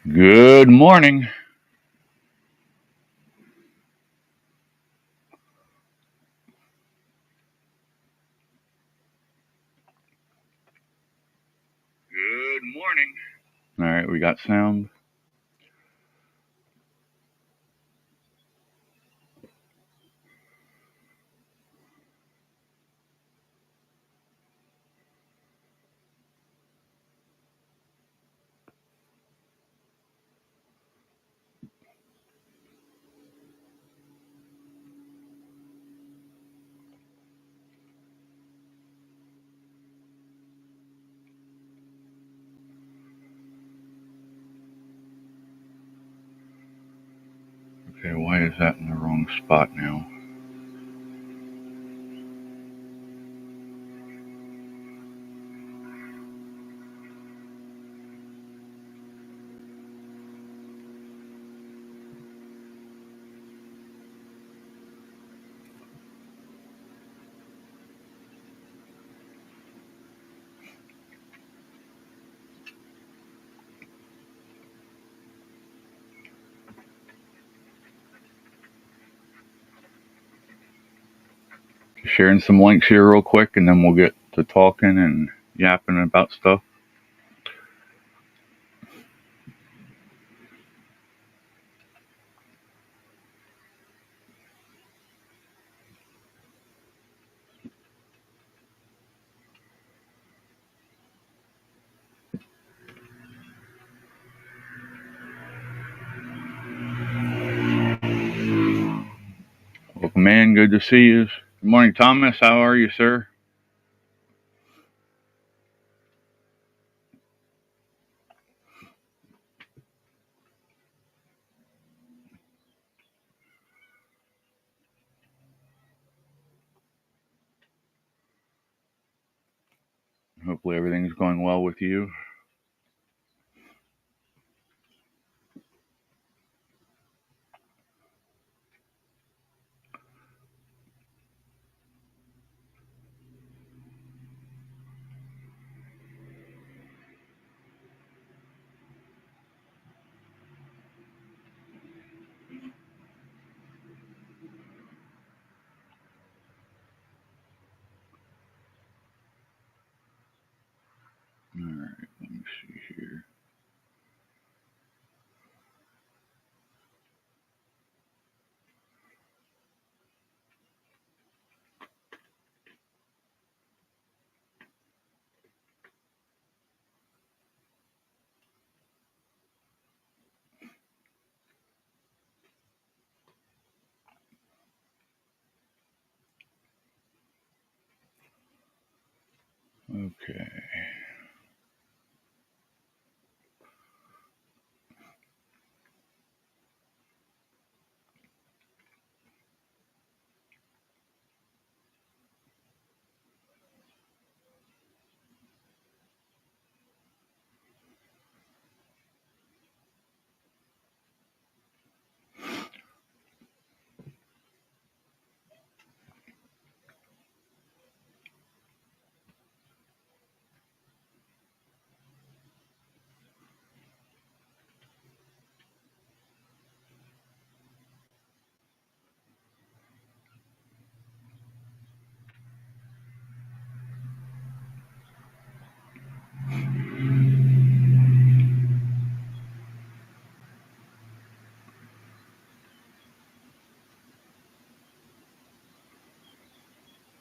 Good morning. Good morning. All right, we got sound. Okay, why is that in the wrong spot now? Sharing some links here real quick, and then we'll get to talking and yapping about stuff. Welcome, man. Good to see you. Good morning, Thomas. How are you, sir? Hopefully, everything's going well with you. All right, let me see here. Okay.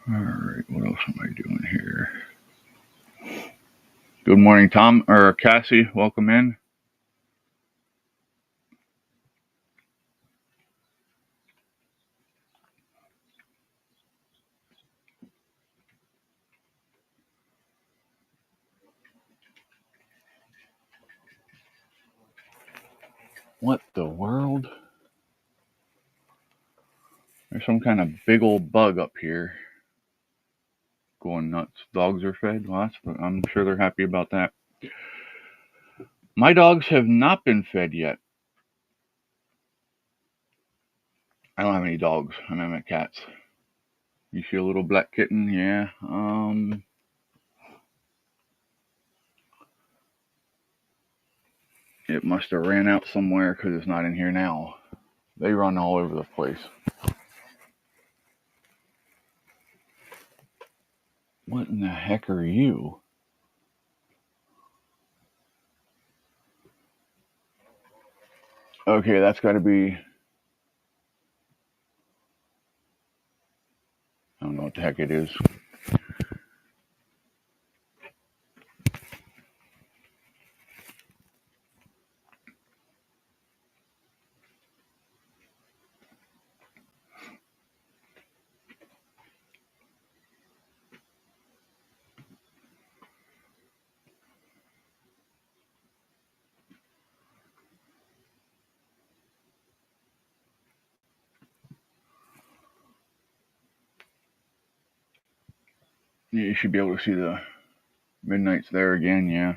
All right, what else am I doing here? Good morning, Tom or Cassie. Welcome in. What the world? There's some kind of big old bug up here going nuts. Dogs are fed. Well, I'm sure they're happy about that. My dogs have not been fed yet. I don't have any dogs. I mean, I have cats. You see a little black kitten? Yeah. It must have ran out somewhere because it's not in here now. They run all over the place. What in the heck are you? Okay, that's got to be... I don't know what the heck it is. You should be able to see the midnights there again, yeah.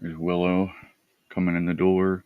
There's Willow coming in the door.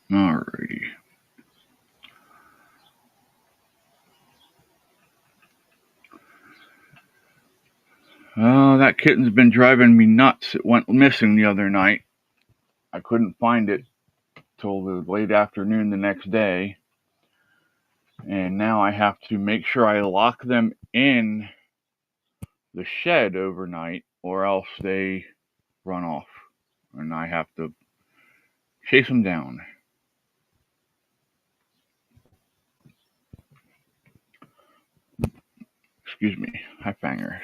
Alrighty. Oh, that kitten's been driving me nuts. It went missing the other night. I couldn't find it till the late afternoon the next day. And now I have to make sure I lock them in the shed overnight or else they run off. And I have to chase them down. Excuse me, high fangers.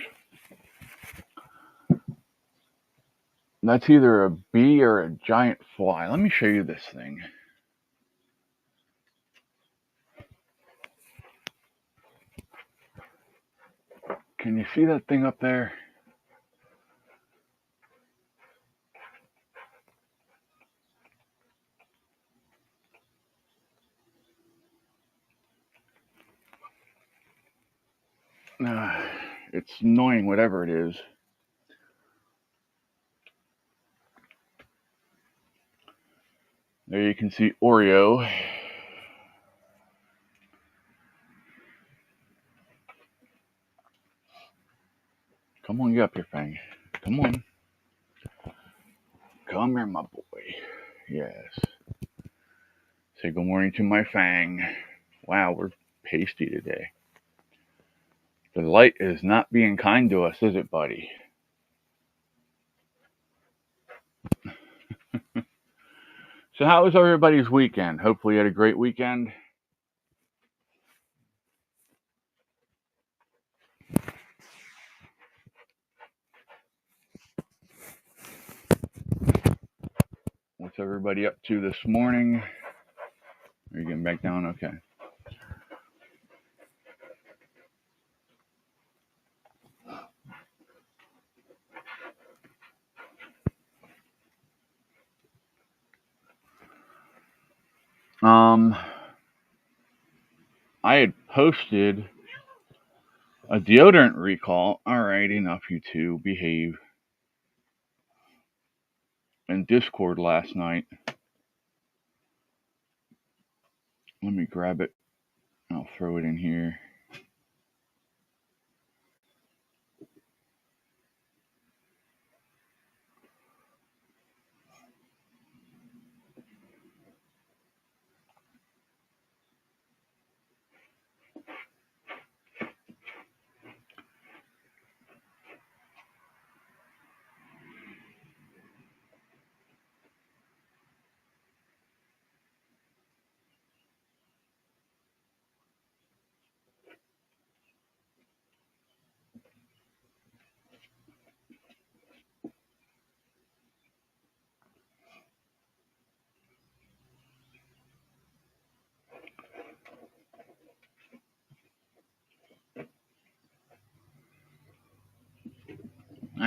That's either a bee or a giant fly. Let me show you this thing. Can you see that thing up there? It's annoying, whatever it is. There you can see Oreo. Come on, get up here, Fang. Come on. Come here, my boy. Yes. Say good morning to my Fang. Wow, we're pasty today. The light is not being kind to us, is it, buddy? So how was everybody's weekend? Hopefully you had a great weekend. What's everybody up to this morning? Are you getting back down? Okay. I had posted a deodorant recall. All right, enough, you two. Behave. In Discord last night. Let me grab it. I'll throw it in here.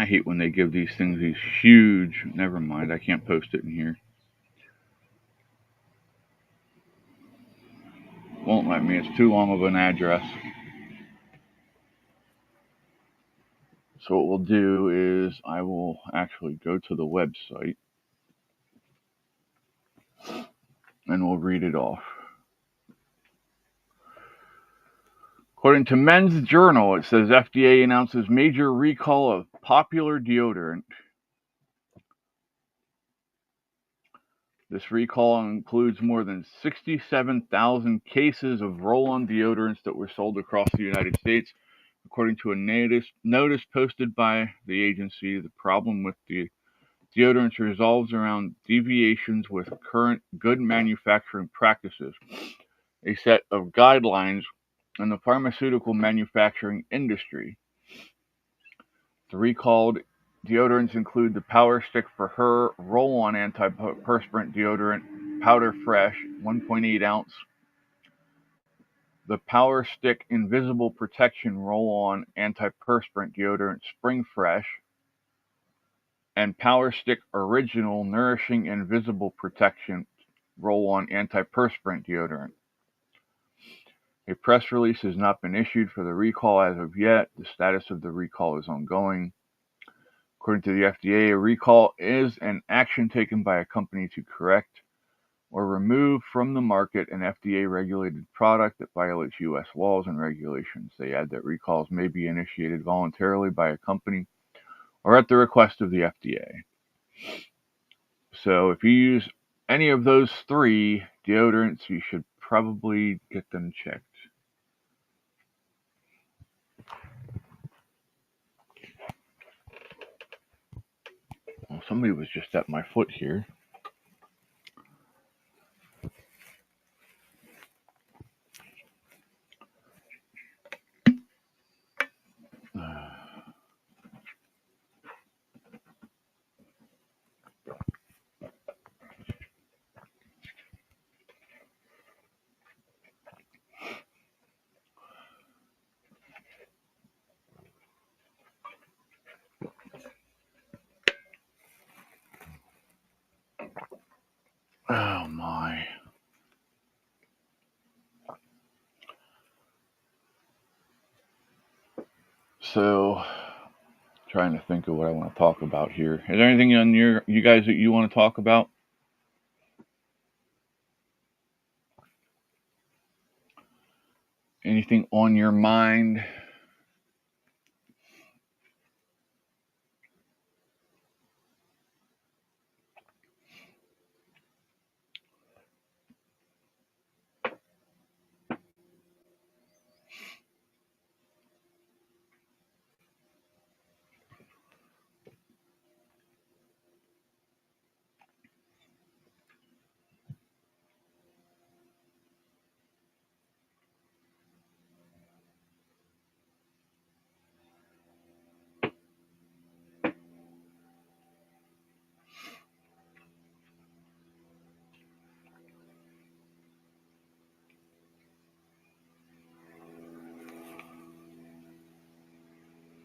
hate when they give these things these huge, never mind, I can't post it in here. Won't let me, it's too long of an address. So what we'll do is I will actually go to the website and we'll read it off. According to Men's Journal, it says FDA announces major recall of popular deodorant. This recall includes more than 67,000 cases of roll-on deodorants that were sold across the United States. According to a notice posted by the agency, the problem with the deodorants revolves around deviations with current good manufacturing practices, a set of guidelines in the pharmaceutical manufacturing industry. The recalled deodorants include the Power Stick for Her roll-on antiperspirant deodorant, Powder Fresh, 1.8 ounce, the Power Stick Invisible Protection roll-on antiperspirant deodorant, Spring Fresh, and Power Stick Original Nourishing Invisible Protection roll-on antiperspirant deodorant. A press release has not been issued for the recall as of yet. The status of the recall is ongoing. According to the FDA, a recall is an action taken by a company to correct or remove from the market an FDA-regulated product that violates U.S. laws and regulations. They add that recalls may be initiated voluntarily by a company or at the request of the FDA. So if you use any of those three deodorants, you should probably get them checked. Well, somebody was just at my foot here. Oh my. So, trying to think of what I want to talk about here. Is there anything on you guys that you want to talk about? Anything on your mind?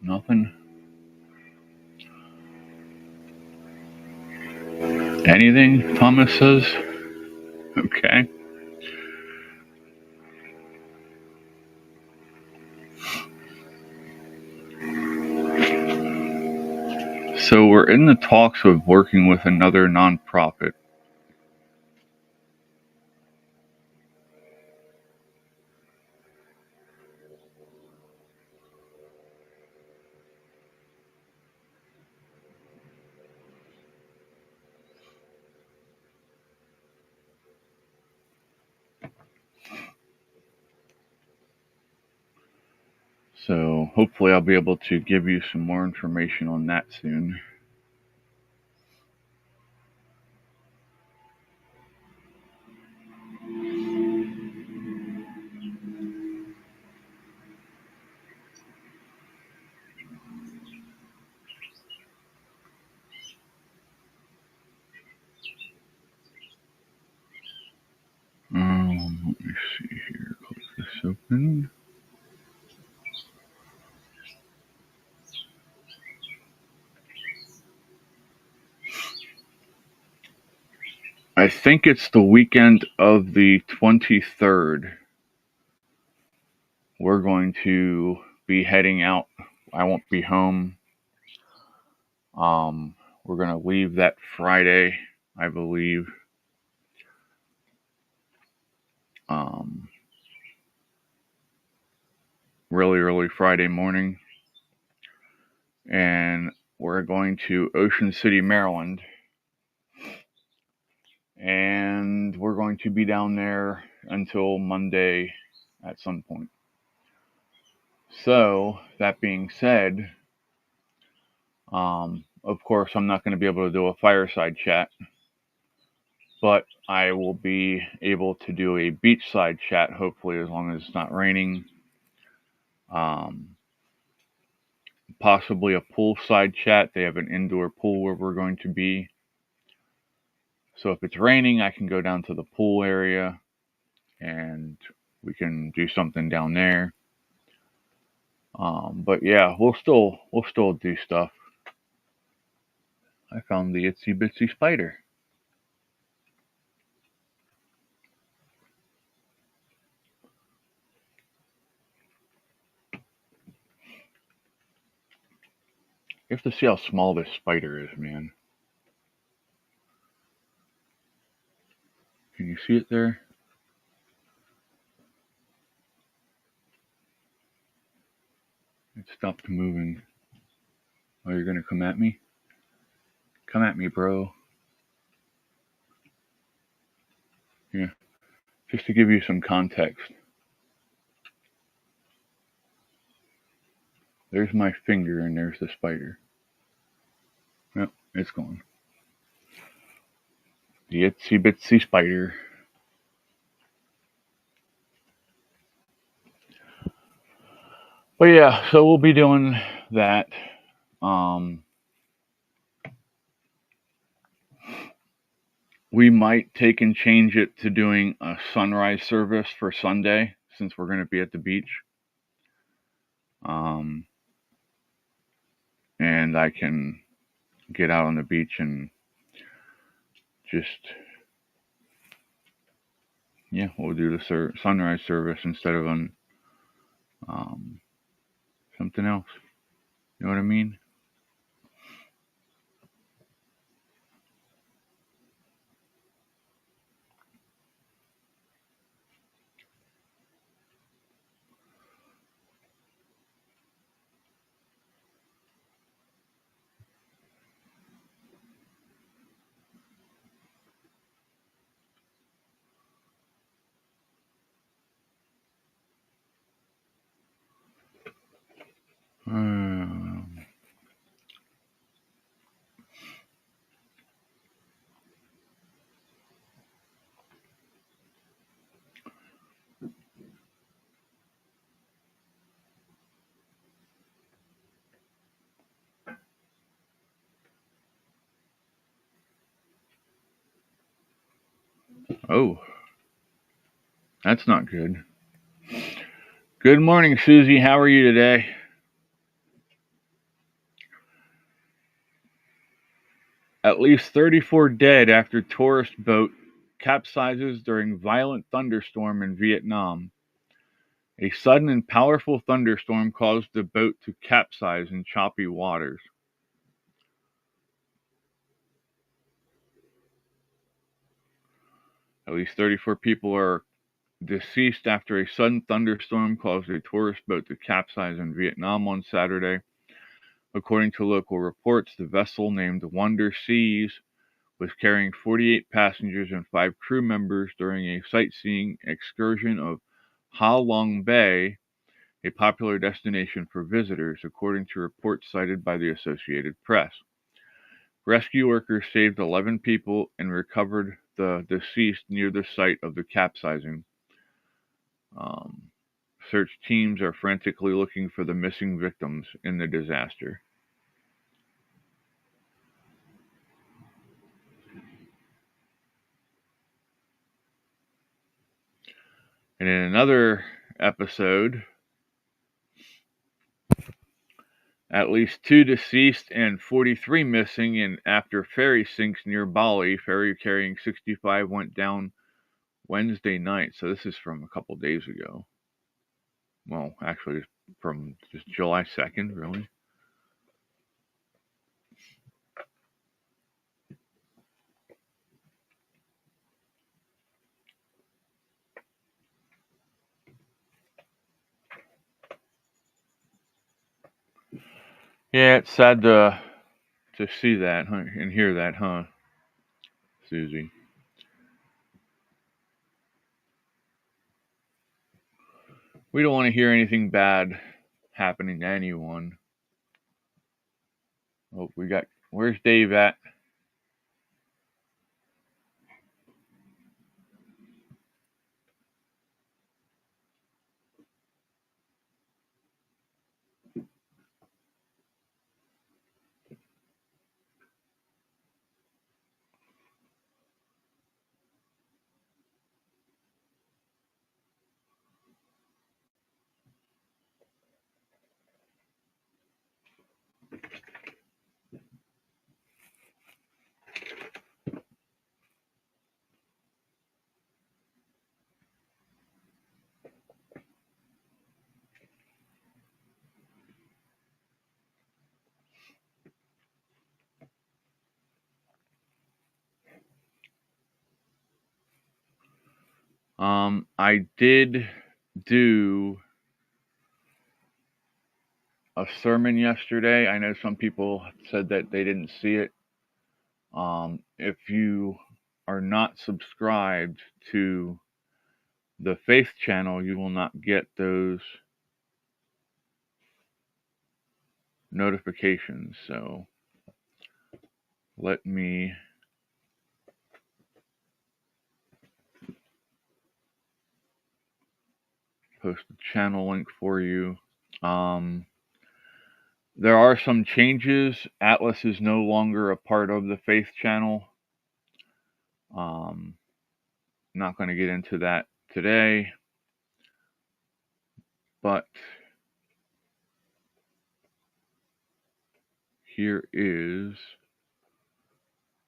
Nothing? Anything? Thomas says. Okay. So we're in the talks of working with another nonprofit. So hopefully I'll be able to give you some more information on that soon. Let me see here. Close this open. I think it's the weekend of the 23rd. We're going to be heading out. I won't be home. We're going to leave that Friday, I believe. Really early Friday morning. And we're going to Ocean City, Maryland. And we're going to be down there until Monday at some point. So, that being said, of course, I'm not going to be able to do a fireside chat, but I will be able to do a beachside chat, hopefully, as long as it's not raining. Possibly a poolside chat. They have an indoor pool where we're going to be. So if it's raining, I can go down to the pool area and we can do something down there. But yeah, we'll still do stuff. I found the itsy bitsy spider. You have to see how small this spider is, man. Can you see it there? It stopped moving. Oh, you're gonna come at me? Come at me, bro. Yeah. Just to give you some context. There's my finger and there's the spider. Yep, it's gone. The itsy bitsy spider. But yeah, so we'll be doing that. We might take and change it to doing a sunrise service for Sunday since we're going to be at the beach. And I can get out on the beach and just, yeah, we'll do the sunrise service instead of on something else. You know what I mean? Oh, that's not good. Good morning, Susie. How are you today? At least 34 dead after tourist boat capsizes during violent thunderstorm in Vietnam. A sudden and powerful thunderstorm caused the boat to capsize in choppy waters. At least 34 people are deceased after a sudden thunderstorm caused a tourist boat to capsize in Vietnam on Saturday. According to local reports, the vessel, named Wonder Seas, was carrying 48 passengers and 5 crew members during a sightseeing excursion of Ha Long Bay, a popular destination for visitors, according to reports cited by the Associated Press. Rescue workers saved 11 people and recovered the deceased near the site of the capsizing. Search teams are frantically looking for the missing victims in the disaster. And in another episode, At least 2 deceased and 43 missing in after ferry sinks near Bali. Ferry carrying 65 went down Wednesday night. So this is from a couple days ago. Well, actually, from just July 2nd, really. Yeah, it's sad to see that, huh, and hear that, huh, Susie? We don't want to hear anything bad happening to anyone. Oh, where's Dave at? I did do a sermon yesterday. I know some people said that they didn't see it. If you are not subscribed to the Faith channel, you will not get those notifications. So let me post the channel link for you. There are some changes. Atlas is no longer a part of the Faith channel. Not going to get into that today, but here is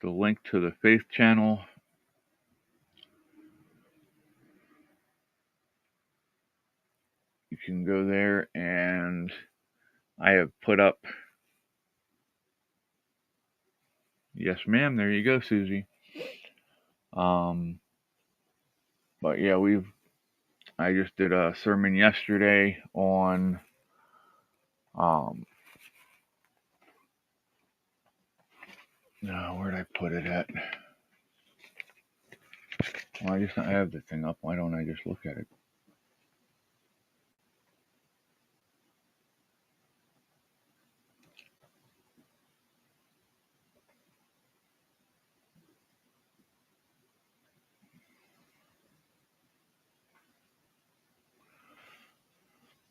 the link to the Faith channel. You can go there, and I have put up. Yes, ma'am. There you go, Susie. But yeah, I just did a sermon yesterday on where'd I put it at? Well, I have the thing up. Why don't I just look at it?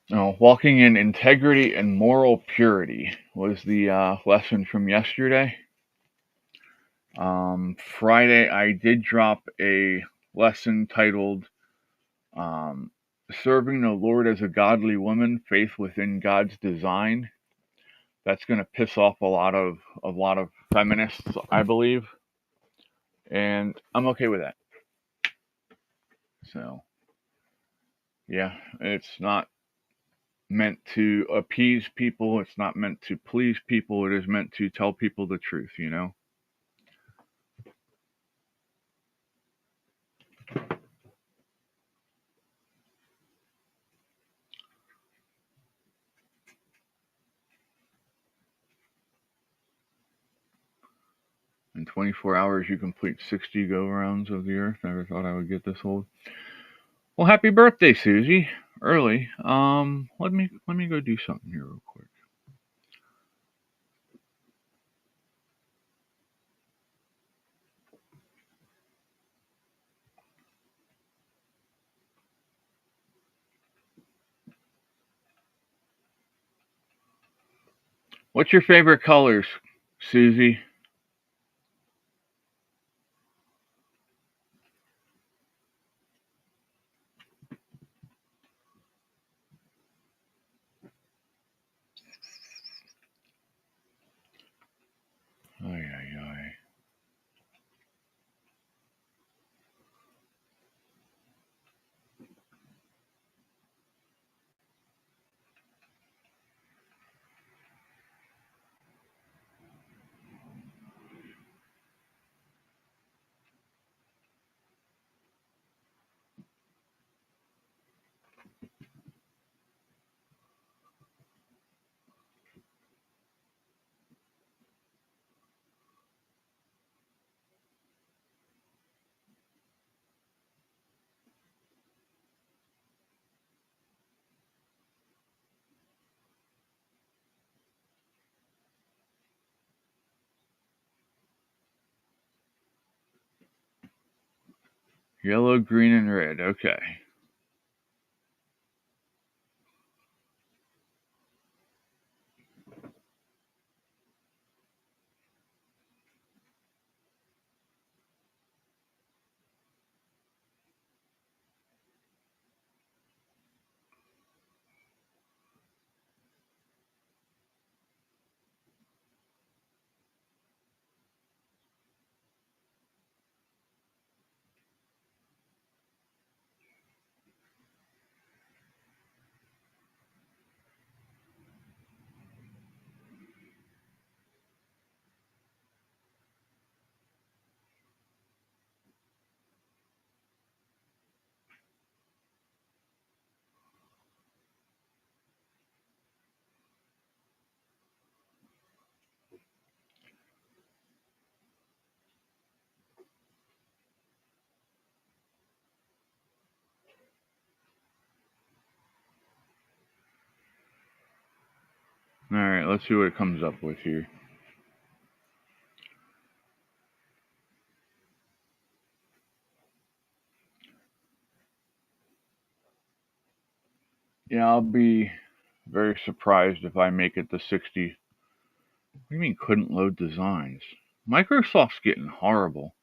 No, walking in integrity and moral purity was the lesson from yesterday. Friday, I did drop a lesson titled "Serving the Lord as a Godly Woman: Faith Within God's Design." That's going to piss off a lot of feminists, I believe, and I'm okay with that. So, yeah, it's not meant to appease people. It's not meant to please people. It is meant to tell people the truth, you know? In 24 hours, you complete 60 go-rounds of the Earth. Never thought I would get this old. Well, happy birthday, Susie. Early. Let me go do something here real quick. What's your favorite colors, Susie? Yellow, green, and red. Okay. Alright, let's see what it comes up with here. Yeah, I'll be very surprised if I make it to 60. What do you mean couldn't load designs? Microsoft's getting horrible.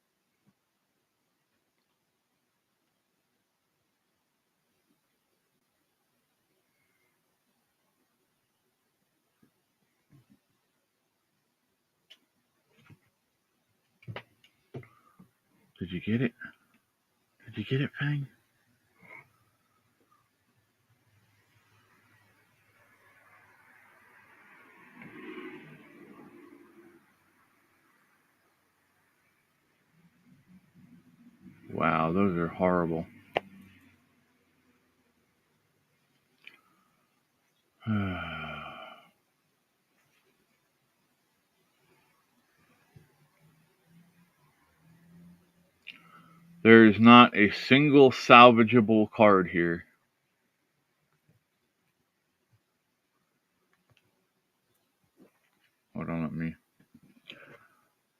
Did you get it? Did you get it, Fang? Wow, those are horrible. There's not a single salvageable card here. Hold on,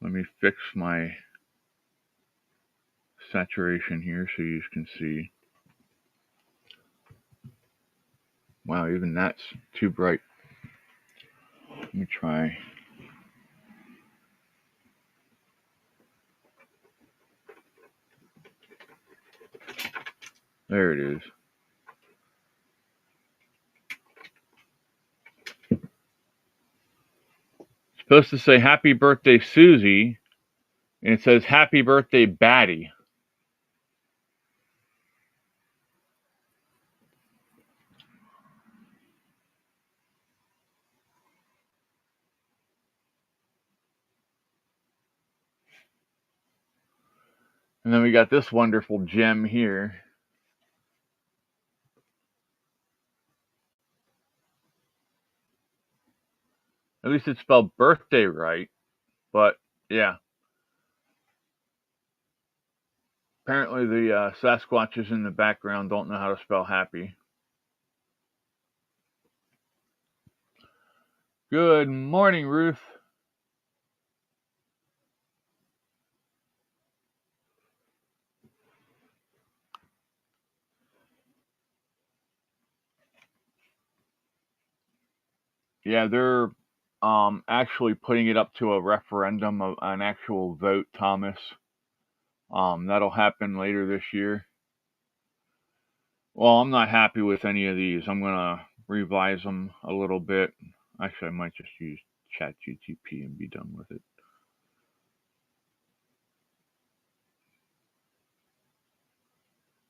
let me fix my saturation here so you can see. Wow, even that's too bright. Let me try. There it is. It's supposed to say happy birthday, Susie, and it says happy birthday, Batty. And then we got this wonderful gem here. At least it's spelled birthday right. But, yeah. Apparently the Sasquatches in the background don't know how to spell happy. Good morning, Ruth. Yeah, they're actually putting it up to a referendum, an actual vote, Thomas. That'll happen later this year. Well, I'm not happy with any of these. I'm going to revise them a little bit. Actually, I might just use ChatGTP and be done with it.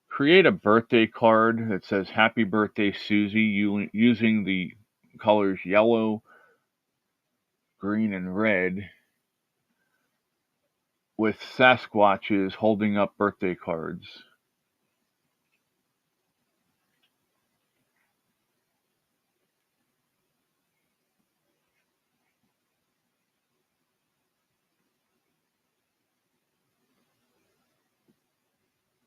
Create a birthday card that says Happy Birthday, Susie, using the colors yellow, green, and red, with Sasquatches holding up birthday cards.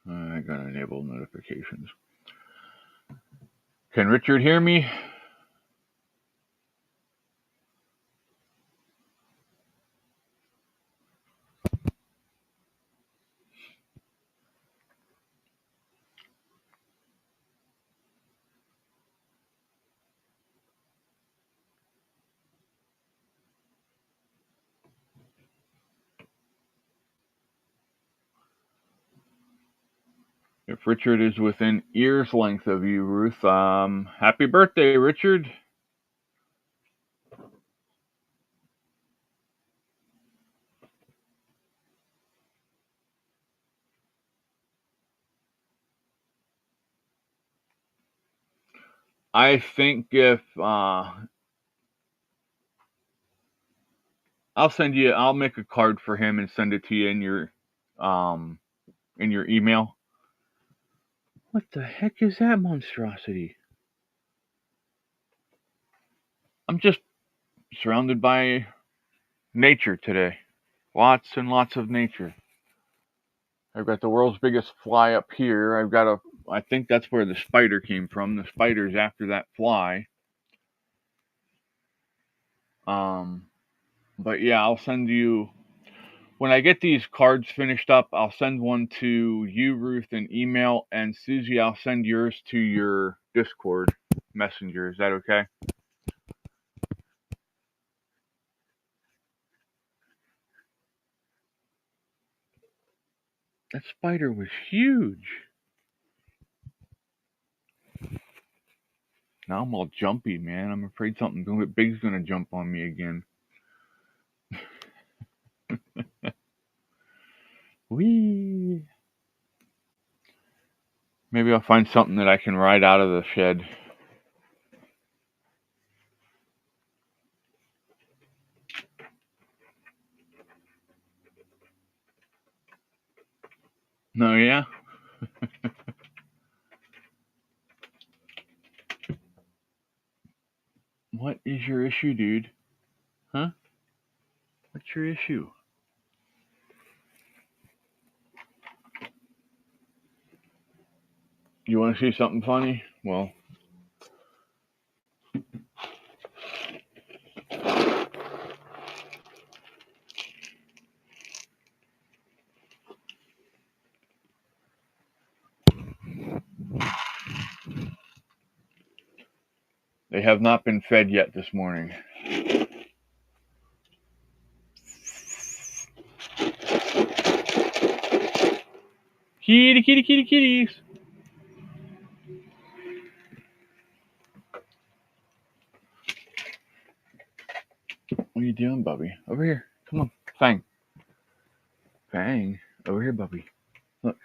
I gotta enable notifications. Can Richard hear me? If Richard is within ear's length of you, Ruth, happy birthday, Richard. I think if I'll make a card for him and send it to you in your email. What the heck is that monstrosity? I'm just surrounded by nature today. Lots and lots of nature. I've got the world's biggest fly up here. I think that's where the spider came from. The spider's after that fly. But yeah, I'll send you, when I get these cards finished up, I'll send one to you, Ruth, in email, and Susie, I'll send yours to your Discord messenger. Is that okay? That spider was huge. Now I'm all jumpy, man. I'm afraid something big's gonna jump on me again. Whee! Maybe I'll find something that I can ride out of the shed. No, yeah? What is your issue, dude? Huh? What's your issue? You want to see something funny? Well, they have not been fed yet this morning. Kitty, kitty, kitty, kitties. What are you doing, Bubby? Over here. Come on. Fang. Fang. Over here, Bubby. Look.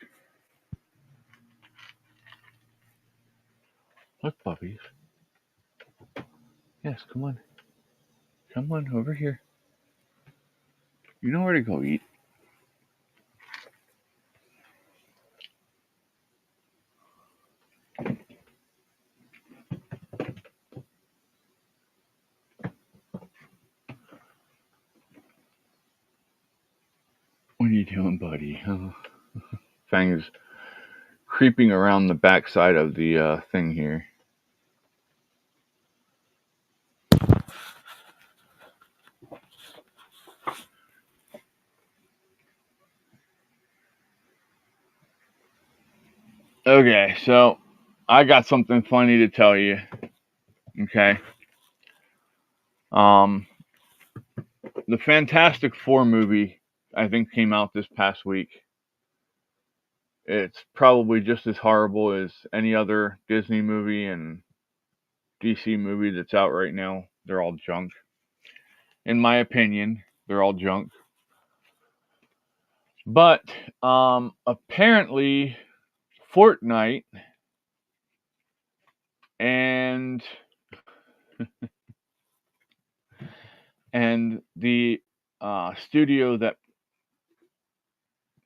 Look, Bubbies. Yes, come on. Come on, over here. You know where to go eat. What are you doing, buddy? Oh. Fang is creeping around the backside of the thing here. Okay, so I got something funny to tell you. Okay. The Fantastic Four movie, I think, came out this past week. It's probably just as horrible as any other Disney movie and DC movie that's out right now. They're all junk. In my opinion, they're all junk. But apparently, Fortnite and the studio that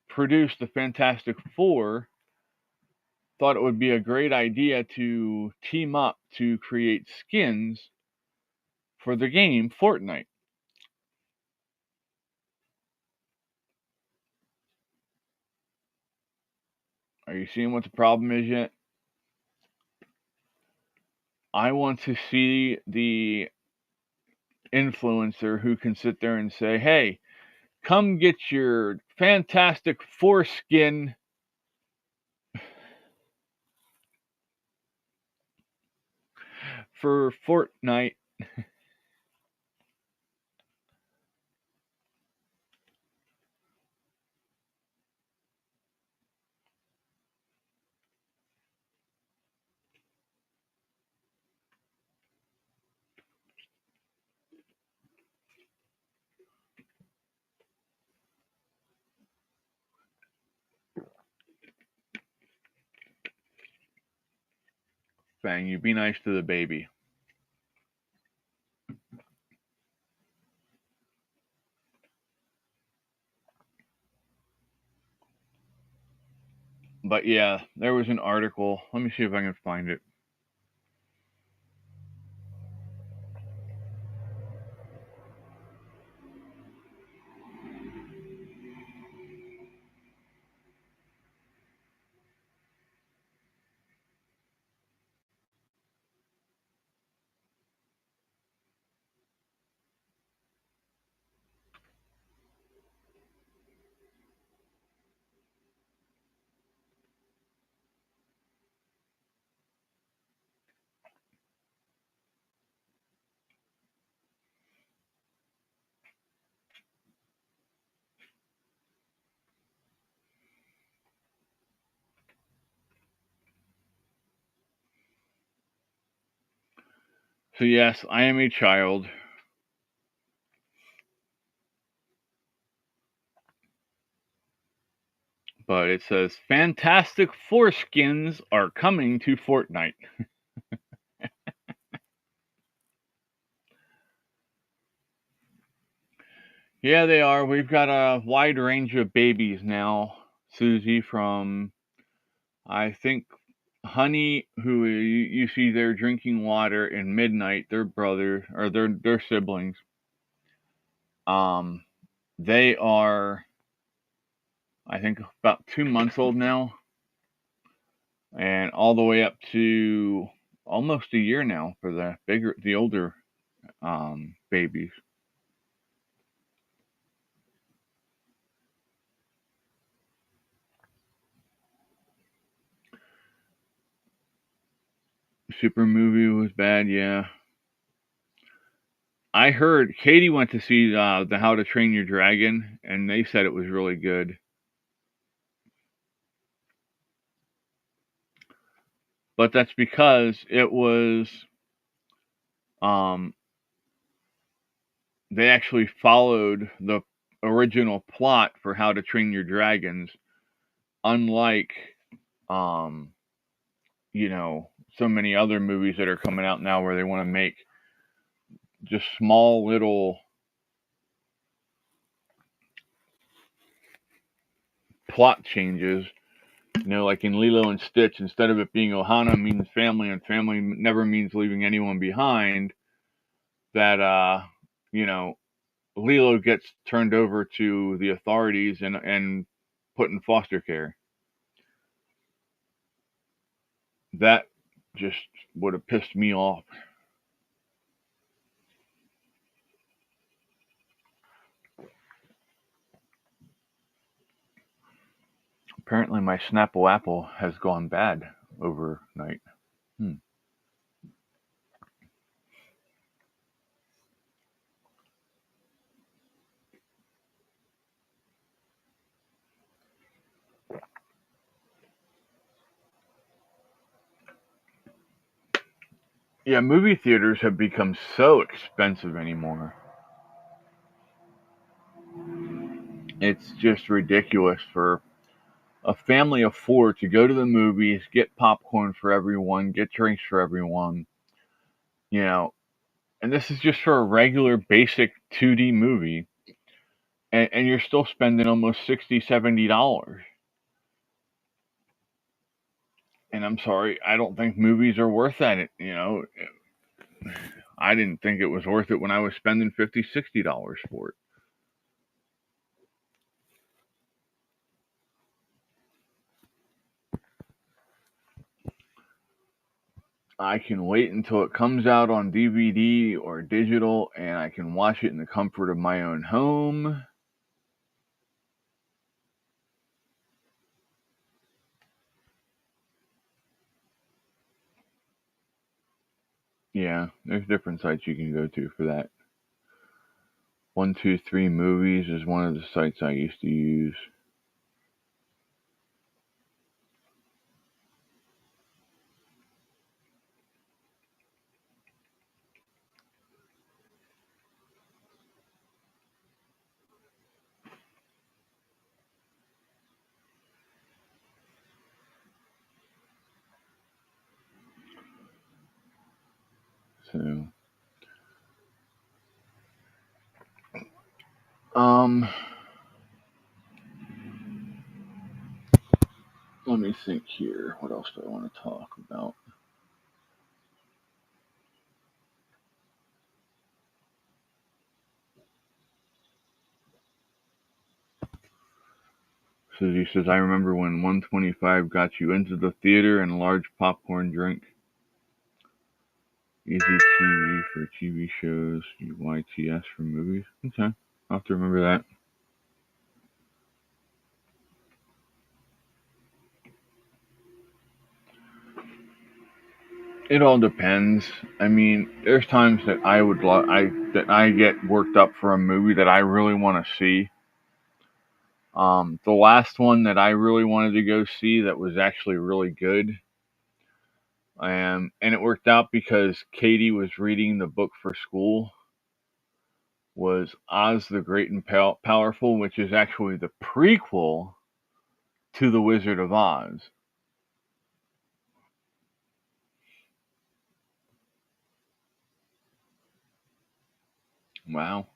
produced the Fantastic Four thought it would be a great idea to team up to create skins for the game Fortnite. Are you seeing what the problem is yet? I want to see the influencer who can sit there and say, hey, come get your Fantastic Four skin for Fortnite. Fang, you be nice to the baby. But yeah, there was an article. Let me see if I can find it. So yes, I am a child. But it says fantastic foreskins are coming to Fortnite. Yeah, they are. We've got a wide range of babies now. Susie from, I think, Honey, who you see there drinking water, and Midnight, their brother or their siblings. They are, I think, about 2 months old now, and all the way up to almost a year now for the older babies. Super movie was bad, yeah. I heard Katie went to see the How to Train Your Dragon, and they said it was really good. But that's because it was um, they actually followed the original plot for How to Train Your Dragons, unlike um, so many other movies that are coming out now where they want to make just small little plot changes. Like in Lilo and Stitch, instead of it being Ohana means family and family never means leaving anyone behind, that Lilo gets turned over to the authorities and put in foster care. That just would have pissed me off. Apparently my Snapple Apple has gone bad overnight. Hmm. Yeah, movie theaters have become so expensive anymore. It's just ridiculous for a family of four to go to the movies, get popcorn for everyone, get drinks for everyone, you know, and this is just for a regular basic 2D movie, and you're still spending almost $60-$70. And I'm sorry, I don't think movies are worth that. I didn't think it was worth it when I was spending $50-$60 for it. I can wait until it comes out on DVD or digital, and I can watch it in the comfort of my own home. Yeah, there's different sites you can go to for that. 123 Movies is one of the sites I used to use. So, um, let me think here. What else do I want to talk about? Susie says, I remember when 125 got you into the theater and a large popcorn drink. Easy TV for TV shows, UYTS for movies. Okay, I'll have to remember that. It all depends. I mean, there's times that I get worked up for a movie that I really want to see. The last one that I really wanted to go see that was actually really good, and it worked out because Katie was reading the book for school, was Oz the Great and Powerful, which is actually the prequel to The Wizard of Oz. Wow.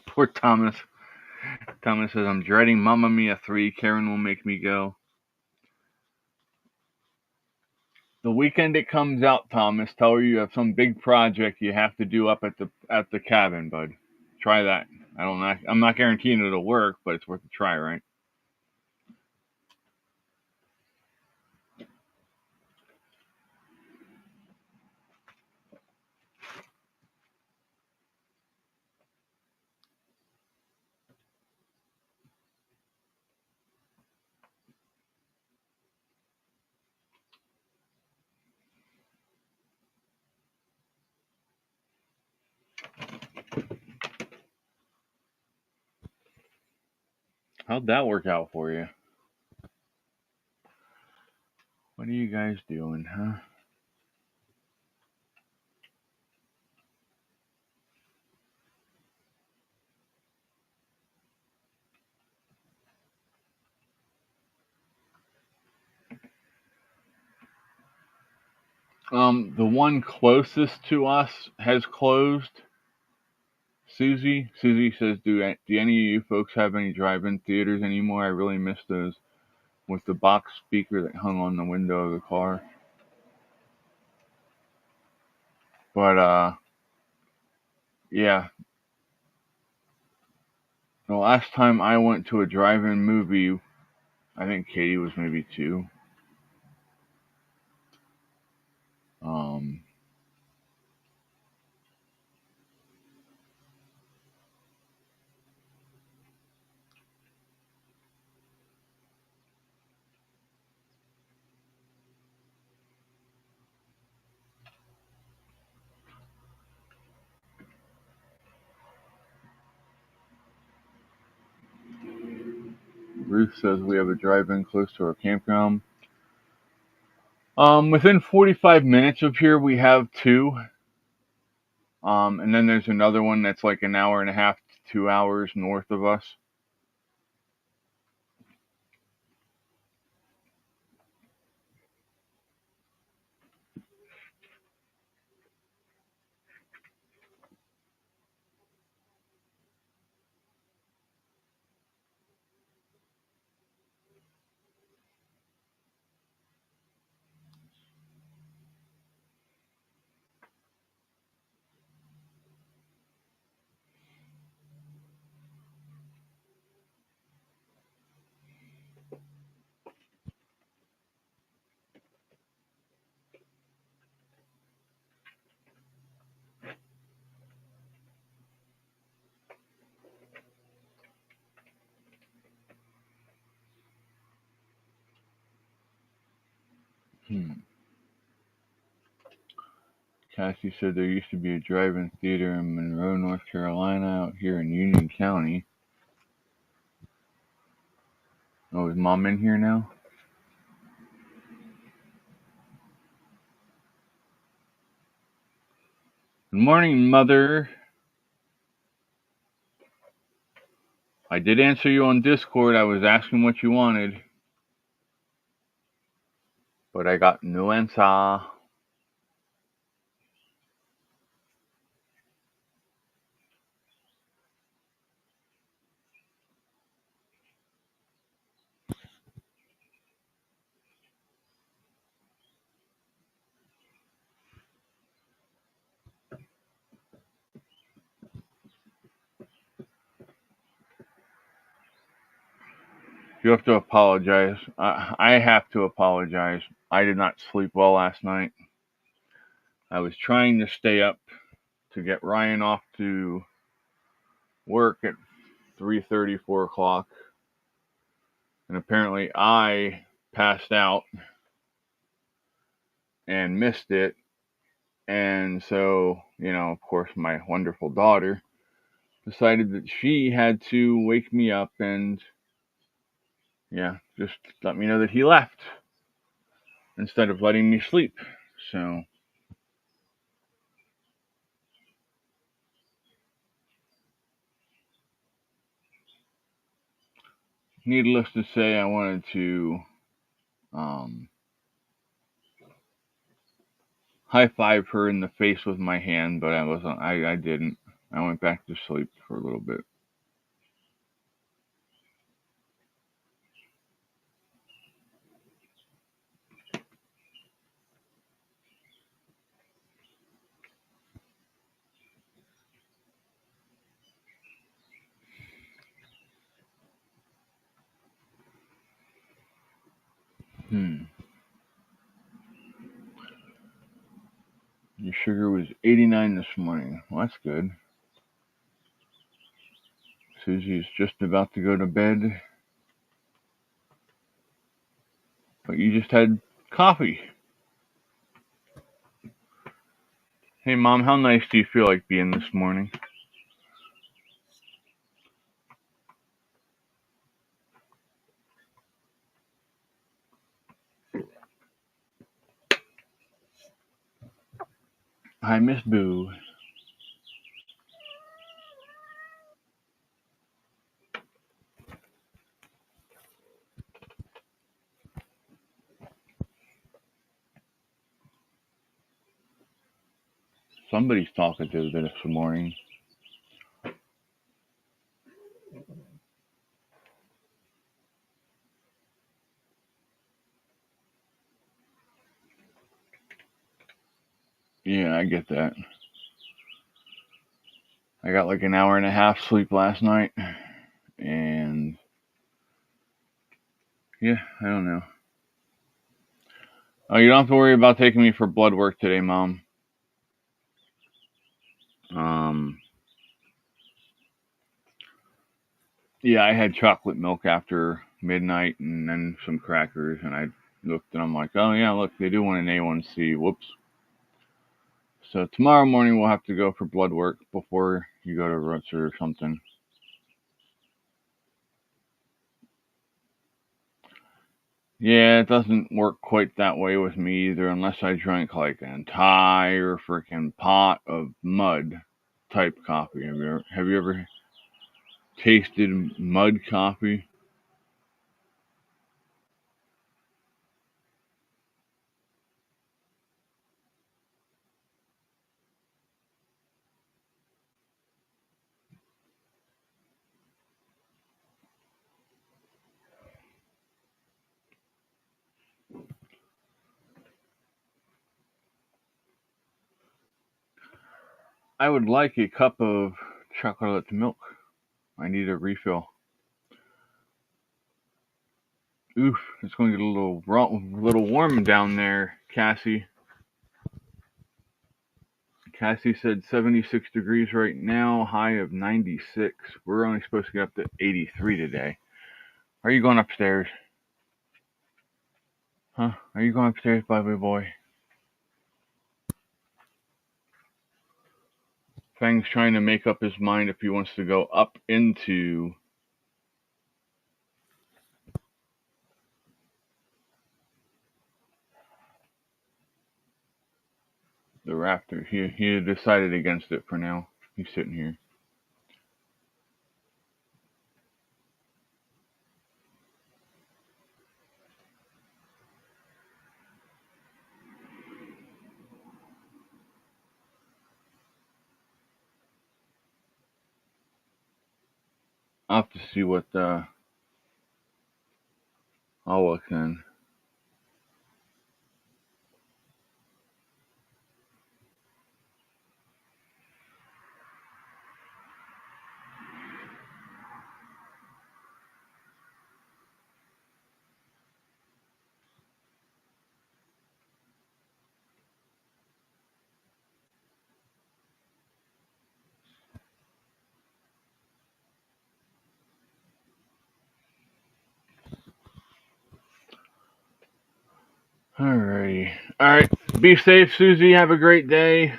Poor Thomas. Thomas says, I'm dreading Mamma Mia 3. Karen will make me go. The weekend it comes out, Thomas, tell her you have some big project you have to do up at the cabin, bud. Try that. I'm not guaranteeing it'll work, but it's worth a try, right? How'd that work out for you? What are you guys doing, huh? The one closest to us has closed. Susie says, do any of you folks have any drive-in theaters anymore? I really miss those with the box speaker that hung on the window of the car. But yeah, the last time I went to a drive-in movie, I think Katie was maybe 2. Um, Ruth says we have a drive-in close to our campground. Within 45 minutes of here, we have 2. And then there's another one that's like an hour and a half to 2 hours north of us. Cassie said there used to be a drive-in theater in Monroe, North Carolina, out here in Union County. Oh, is Mom in here now? Good morning, Mother. I did answer you on Discord. I was asking what you wanted, but I got no answer. You have to apologize. I have to apologize. I did not sleep well last night. I was trying to stay up to get Ryan off to work at 3:30, 4 o'clock. And apparently I passed out and missed it. And so, of course, my wonderful daughter decided that she had to wake me up and, just let me know that he left instead of letting me sleep. So, needless to say, I wanted to high five her in the face with my hand, but I didn't. I went back to sleep for a little bit. Your sugar was 89 this morning. Well, that's good. Susie's just about to go to bed. But you just had coffee. Hey, Mom, how nice do you feel like being this morning? Hi, Miss Boo. Somebody's talking to this morning. Yeah, I get that. I got like an hour and a half sleep last night. And yeah, I don't know. Oh, you don't have to worry about taking me for blood work today, Mom. Yeah, I had chocolate milk after midnight and then some crackers, and I looked and I'm like, oh yeah, look, they do want an A1C. Whoops. So tomorrow morning we'll have to go for blood work before you go to Roots or something. Yeah, it doesn't work quite that way with me either, unless I drank like an entire freaking pot of mud type coffee. Have you ever tasted mud coffee? I would like a cup of chocolate milk. I need a refill. Oof, it's going to get a little warm down there, Cassie. Cassie said 76 degrees right now, high of 96. We're only supposed to get up to 83 today. Are you going upstairs? Huh? Are you going upstairs, Bobby boy? Fang's trying to make up his mind if he wants to go up into the rafter. He decided against it for now. He's sitting here. I'll have to see what I'll look in. Alrighty. Alright. Be safe, Susie. Have a great day.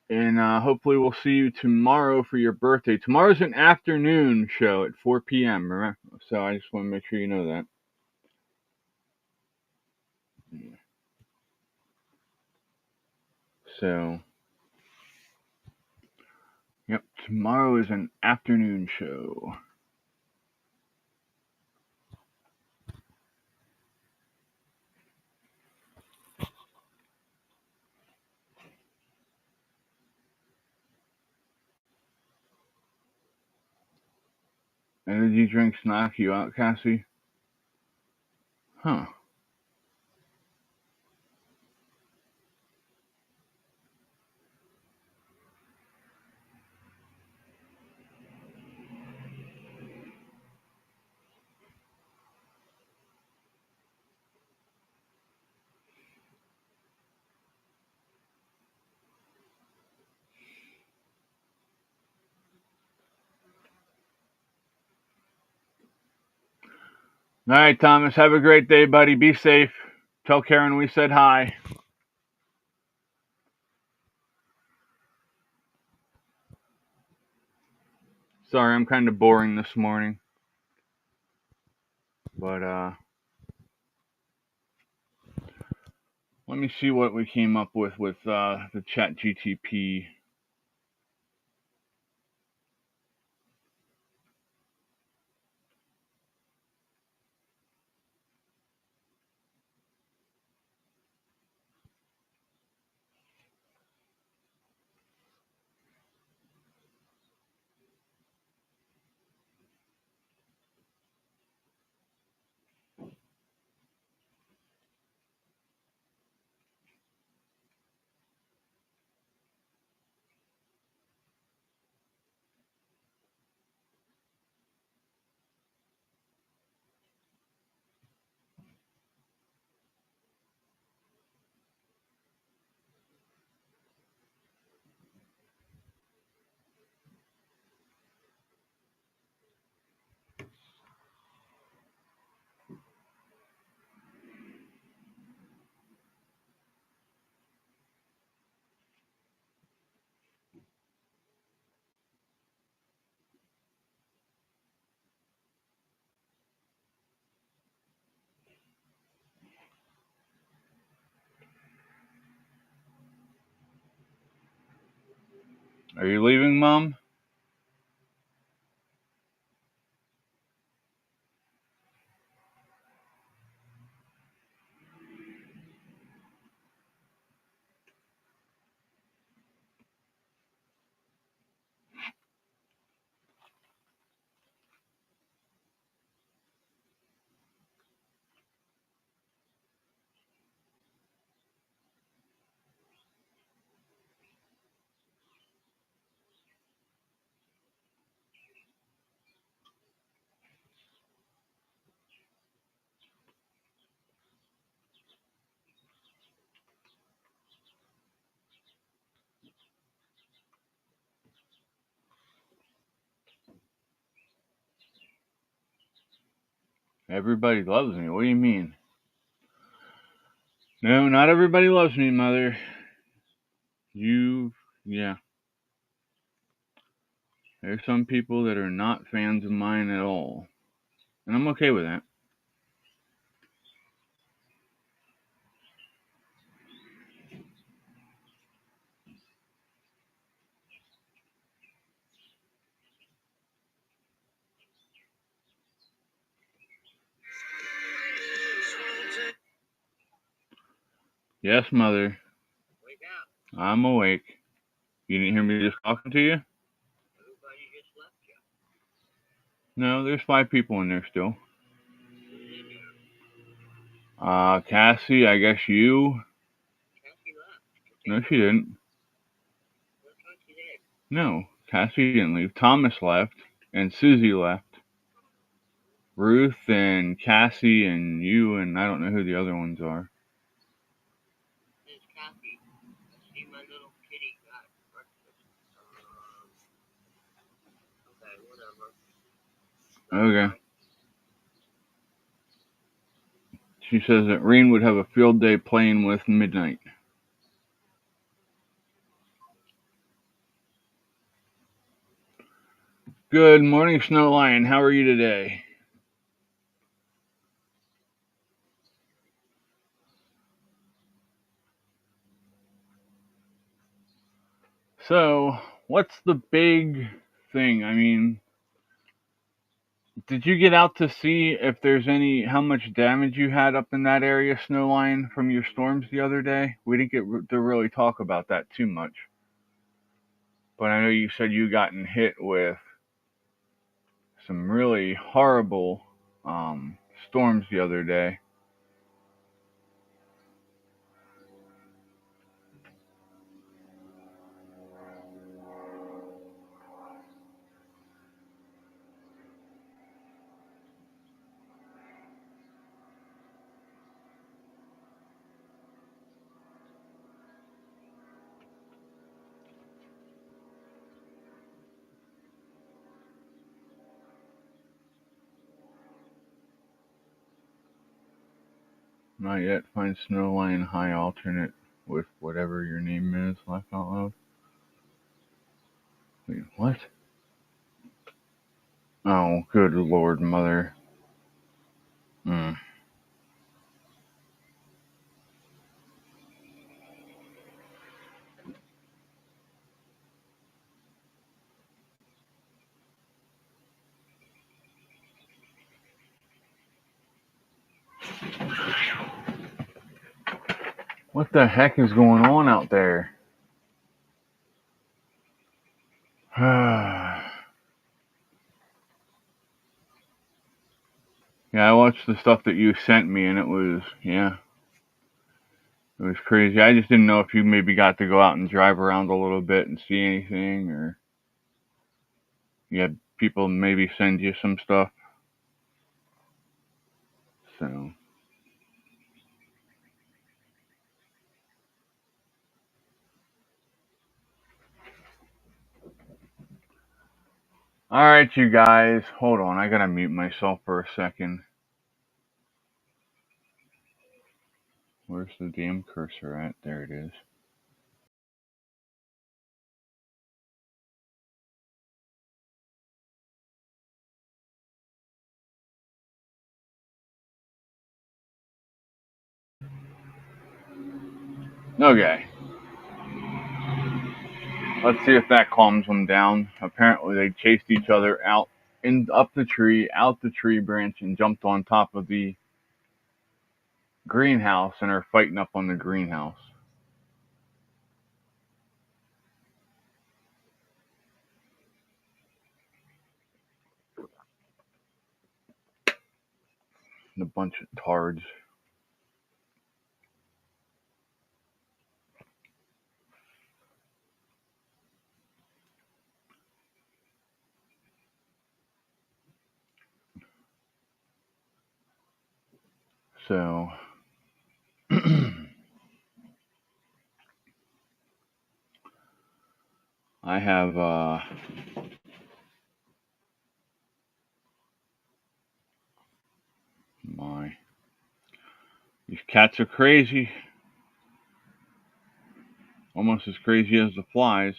And hopefully we'll see you tomorrow for your birthday. Tomorrow's an afternoon show at 4 p.m. Remember? So I just want to make sure you know that. So, yep, tomorrow is an afternoon show. Energy drinks knock you out, Cassie? Huh. All right, Thomas. Have a great day, buddy. Be safe. Tell Karen we said hi. Sorry, I'm kind of boring this morning. But, let me see what we came up with the chat GTP. Are you leaving, Mom? Everybody loves me. What do you mean? No, not everybody loves me, Mother. Yeah. There's some people that are not fans of mine at all. And I'm okay with that. Yes, Mother. Wake up. I'm awake. You didn't hear me just talking to you? Everybody just left you. No, there's 5 people in there still. Who's in there? Cassie, I guess you. Cassie left. No, she didn't. I thought she did. No, Cassie didn't leave. Thomas left, and Susie left. Ruth and Cassie and you, and I don't know who the other ones are. There's Cassie. I see my little kitty got breakfast. Okay, whatever. Okay. She says that Reen would have a field day playing with Midnight. Good morning, Snow Lion. How are you today? So, what's the big thing? I mean, did you get out to see if there's how much damage you had up in that area, Snow Lion, from your storms the other day? We didn't get to really talk about that too much. But I know you said you gotten hit with some really horrible storms the other day. Not yet. Find Snow Lion High alternate with whatever your name is. Laugh out loud. Wait, what? Oh, good Lord, Mother. What the heck is going on out there? Yeah, I watched the stuff that you sent me, and it was crazy. I just didn't know if you maybe got to go out and drive around a little bit and see anything, or you had people maybe send you some stuff. So, all right, you guys, hold on. I gotta mute myself for a second. Where's the damn cursor at? There it is. Okay. Let's see if that calms them down. Apparently, they chased each other out up the tree, out the tree branch, and jumped on top of the greenhouse and are fighting up on the greenhouse. A bunch of tards. So, I have these cats are crazy. Almost as crazy as the flies.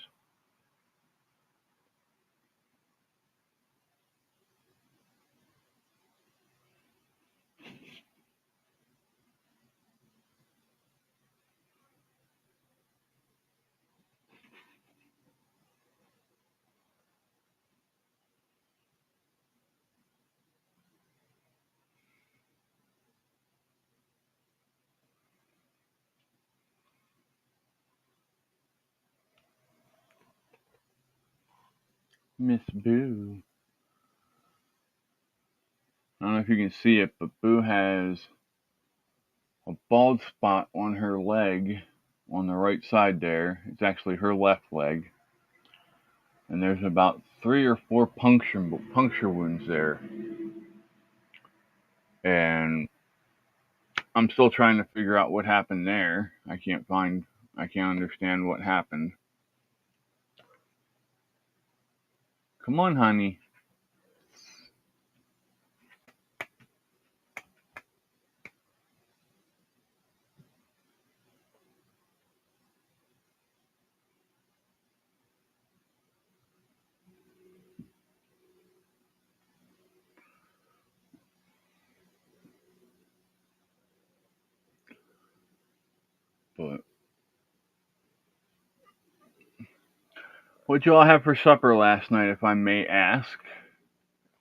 Miss Boo. I don't know if you can see it, but Boo has a bald spot on her leg on the right side there. It's actually her left leg. And there's about 3 or 4 puncture wounds there. And I'm still trying to figure out what happened there. I can't understand what happened. Come on, honey. But what'd you all have for supper last night, if I may ask?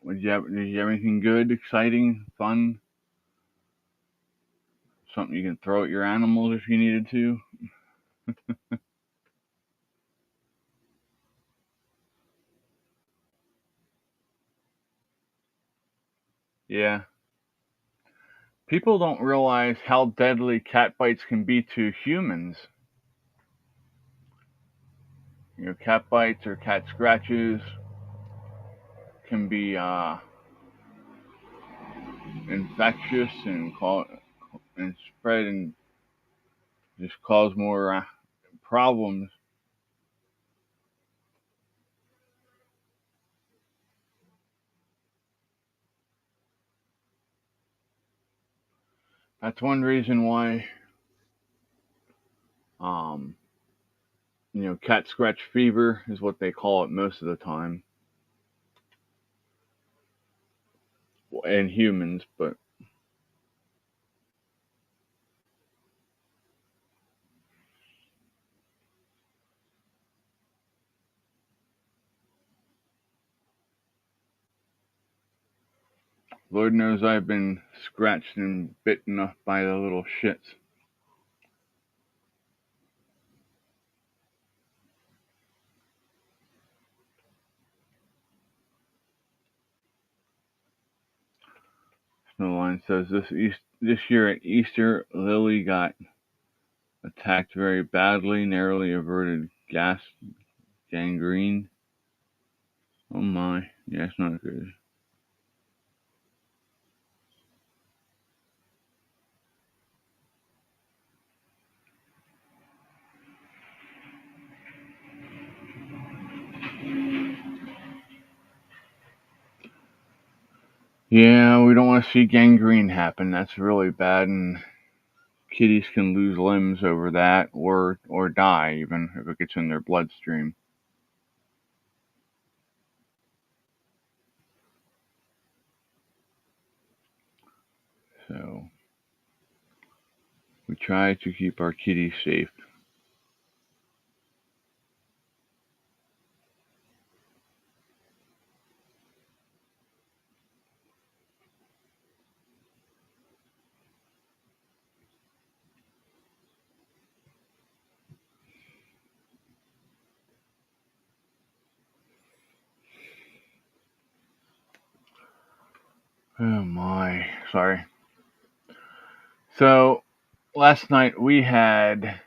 Did you have anything good, exciting, fun? Something you can throw at your animals if you needed to? Yeah. People don't realize how deadly cat bites can be to humans. Cat bites or cat scratches can be infectious and spread and just cause more problems. That's one reason why, um, cat scratch fever is what they call it most of the time, in humans. But Lord knows I've been scratched and bitten up by the little shits. Snowline says this year at Easter, Lily got attacked very badly, narrowly averted gangrene. Oh my, yeah, it's not good. Yeah, we don't want to see gangrene happen. That's really bad, and kitties can lose limbs over that, or die even if it gets in their bloodstream. So we try to keep our kitties safe. Oh my, sorry. So last night we had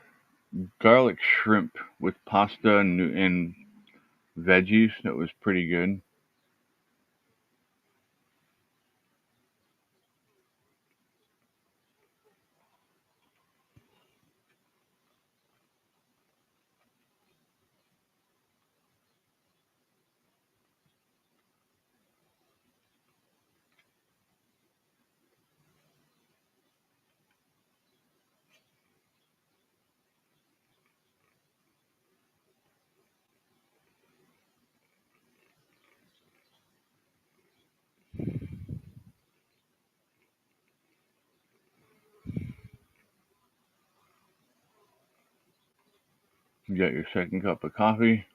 garlic shrimp with pasta and veggies. That was pretty good. You got your second cup of coffee.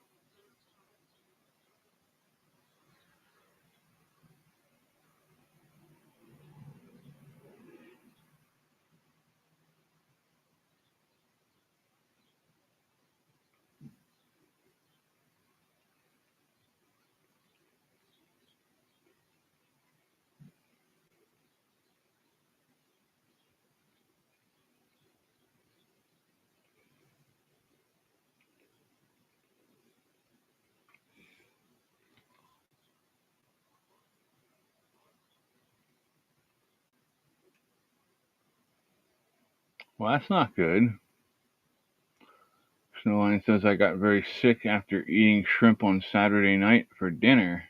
Well, that's not good. Snowline says I got very sick after eating shrimp on Saturday night for dinner.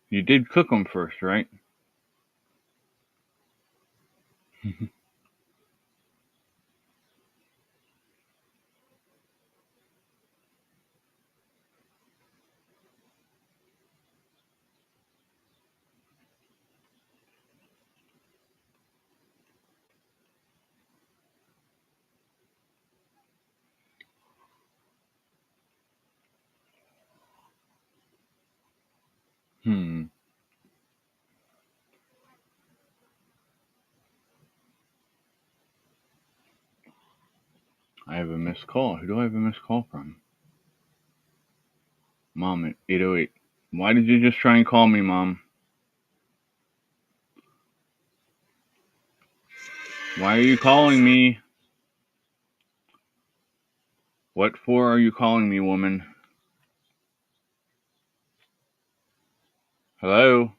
You did cook them first, right? I have a missed call. Who do I have a missed call from? Mom at 808. Why did you just try and call me, Mom? Why are you calling me? What for are you calling me, woman? Hello?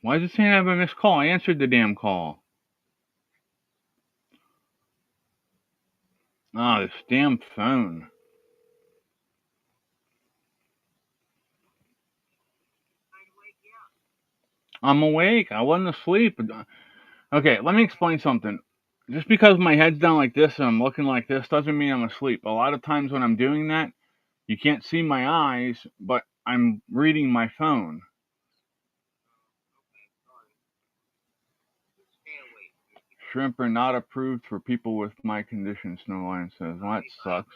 Why is it saying I have a missed call? I answered the damn call. Ah, this damn phone. I'm awake. I wasn't asleep. Okay, let me explain something. Just because my head's down like this and I'm looking like this doesn't mean I'm asleep. A lot of times when I'm doing that, you can't see my eyes, but I'm reading my phone. Shrimp are not approved for people with my condition, Snowline says. Well, that sucks.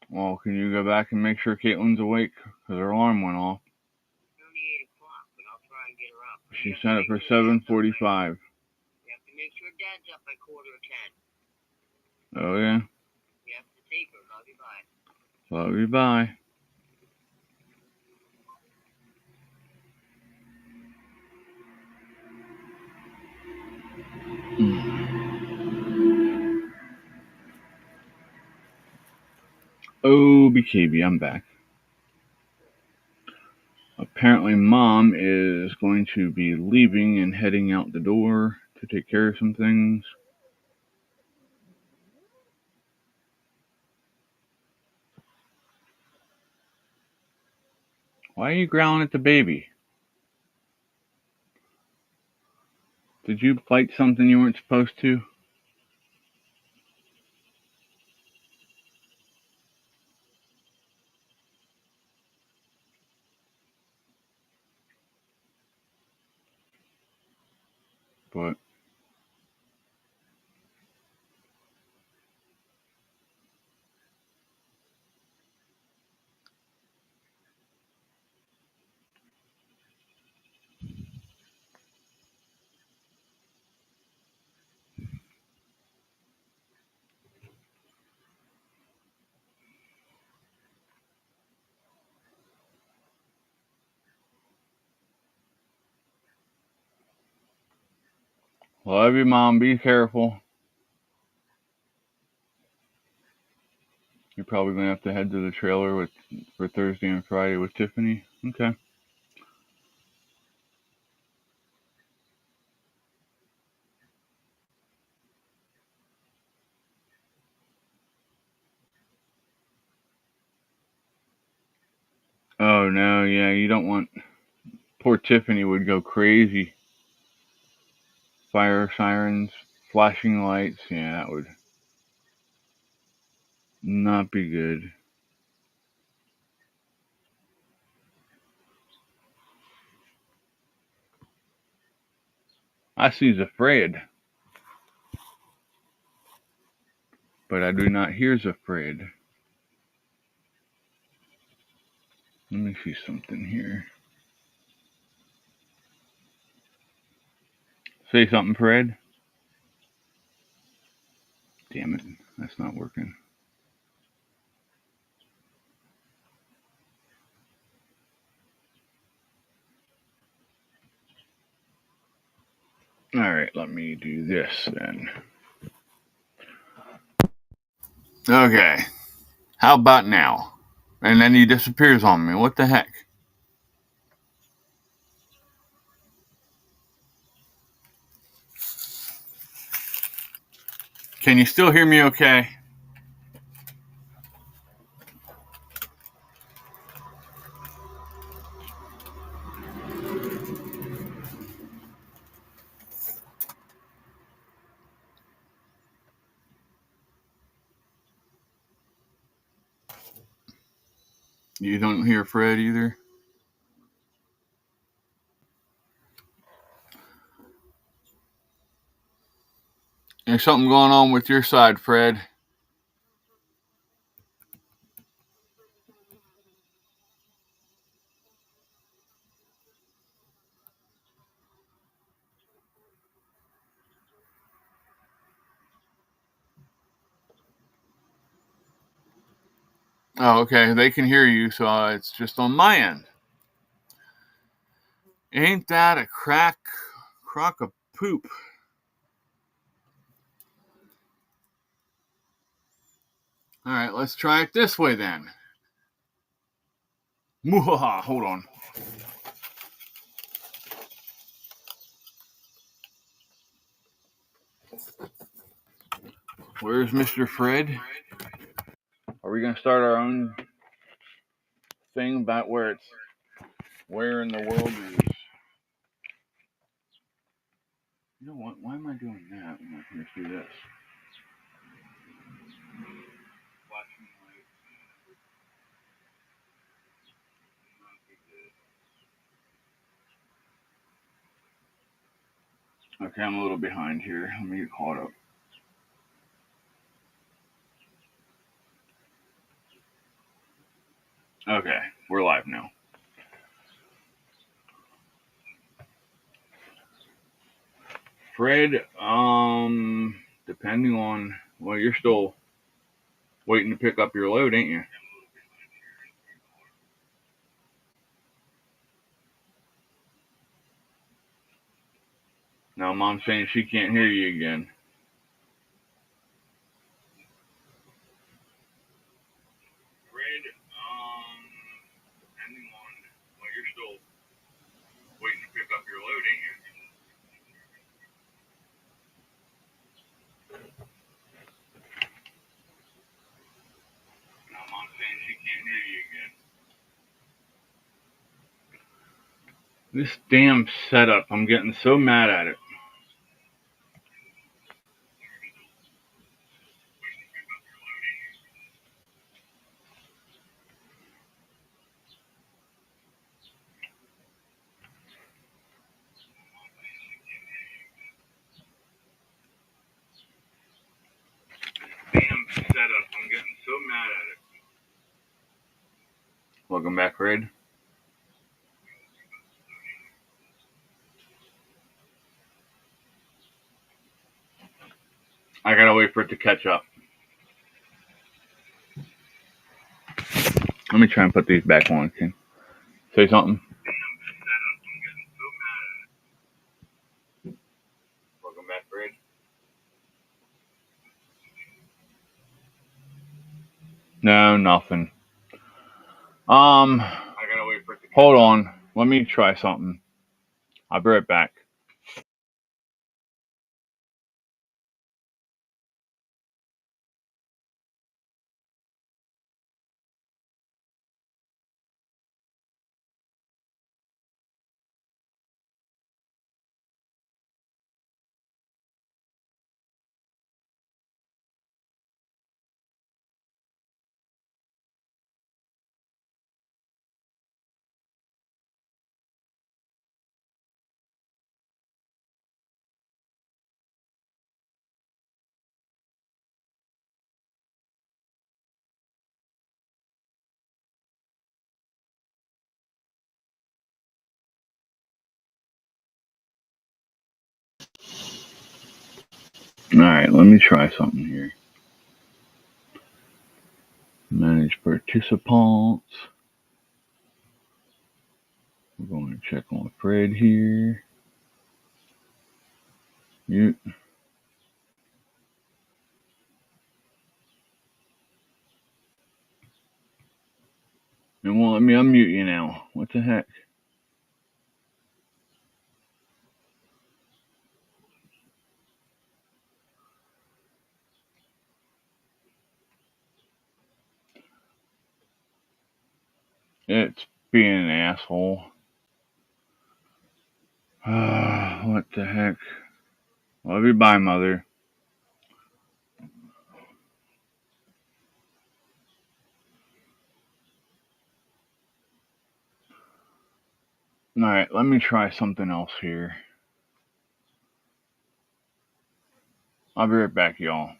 Well, can you go back and make sure Caitlin's awake? Because her alarm went off. She set it for 7:45. You have to make sure Dad's up by 9:45. Oh, yeah? You have to take her. Love you, bye. Love you, bye. Oh, BKB, I'm back. Apparently, Mom is going to be leaving and heading out the door to take care of some things. Why are you growling at the baby? Did you bite something you weren't supposed to? But love you, Mom. Be careful. You're probably going to have to head to the trailer for Thursday and Friday with Tiffany. Okay. Oh, no. Yeah, you don't want... Poor Tiffany would go crazy. Fire sirens, flashing lights. Yeah, that would not be good. I sees afraid, but I do not hears afraid. Let me see something here. Say something, Fred. Damn it, that's not working. Alright, let me do this then. Okay, how about now? And then he disappears on me. What the heck? Can you still hear me okay? You don't hear Fred either? There's something going on with your side, Fred. Oh, okay. They can hear you, so it's just on my end. Ain't that a crock of poop? All right, let's try it this way then. Muhaha, hold on. Where's Mr. Fred? Are we gonna start our own thing about where in the world is? You know what? Why am I doing that when I can do this? Okay, I'm a little behind here. Let me get caught up. Okay, we're live now. Fred, depending on, well, you're still waiting to pick up your load, ain't you? Now Mom's saying she can't hear you again. Fred, depending on, well, you're still waiting to pick up your load, ain't you? Now Mom's saying she can't hear you again. This damn setup, I'm getting so mad at it. Damn setup, I'm getting so mad at it. Welcome back, Fred. I gotta wait for it to catch up. Let me try and put these back on. Can say something? Welcome back, Fred. No, nothing. I gotta wait for it to hold on. Let me try something. I'll be right back. Alright, let me try something here. Manage participants. We're going to check on Fred here. Mute. me unmute you now. What the heck? It's being an asshole. What the heck? Love you, bye, mother. Alright, let me try something else here. I'll be right back, y'all.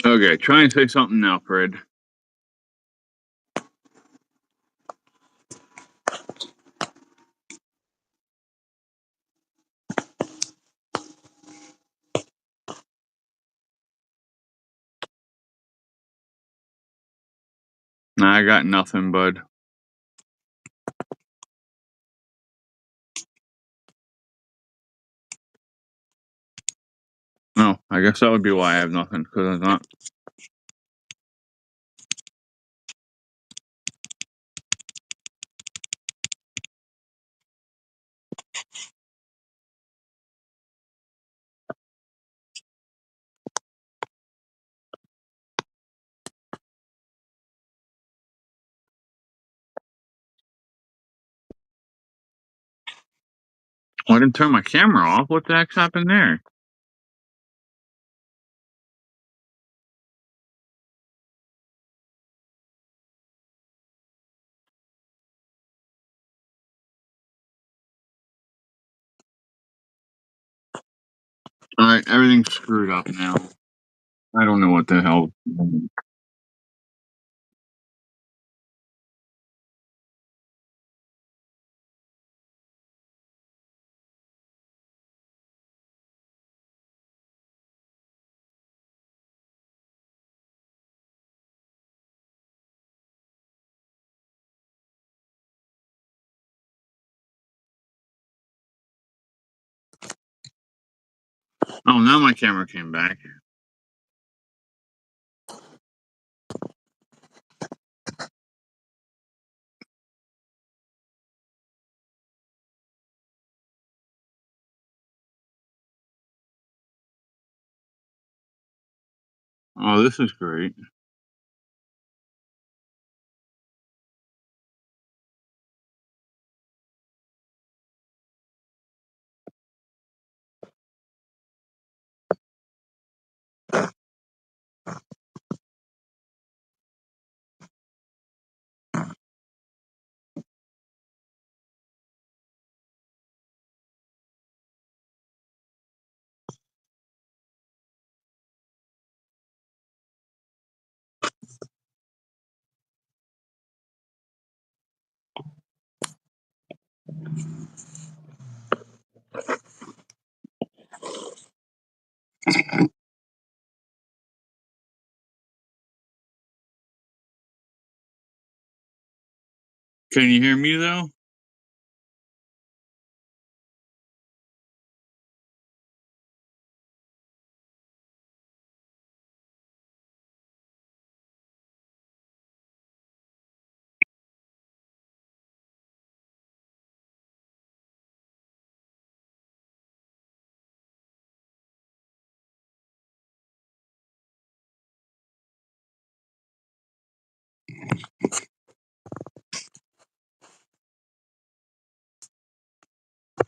Okay, try and say something now, Fred. Nah, I got nothing, bud. No, I guess that would be why I have nothing, because I'm not. Well, I didn't turn my camera off. What the heck's happened there? Alright, everything's screwed up now. I don't know what the hell. Oh, now my camera came back. Oh, this is great. Can you hear me though?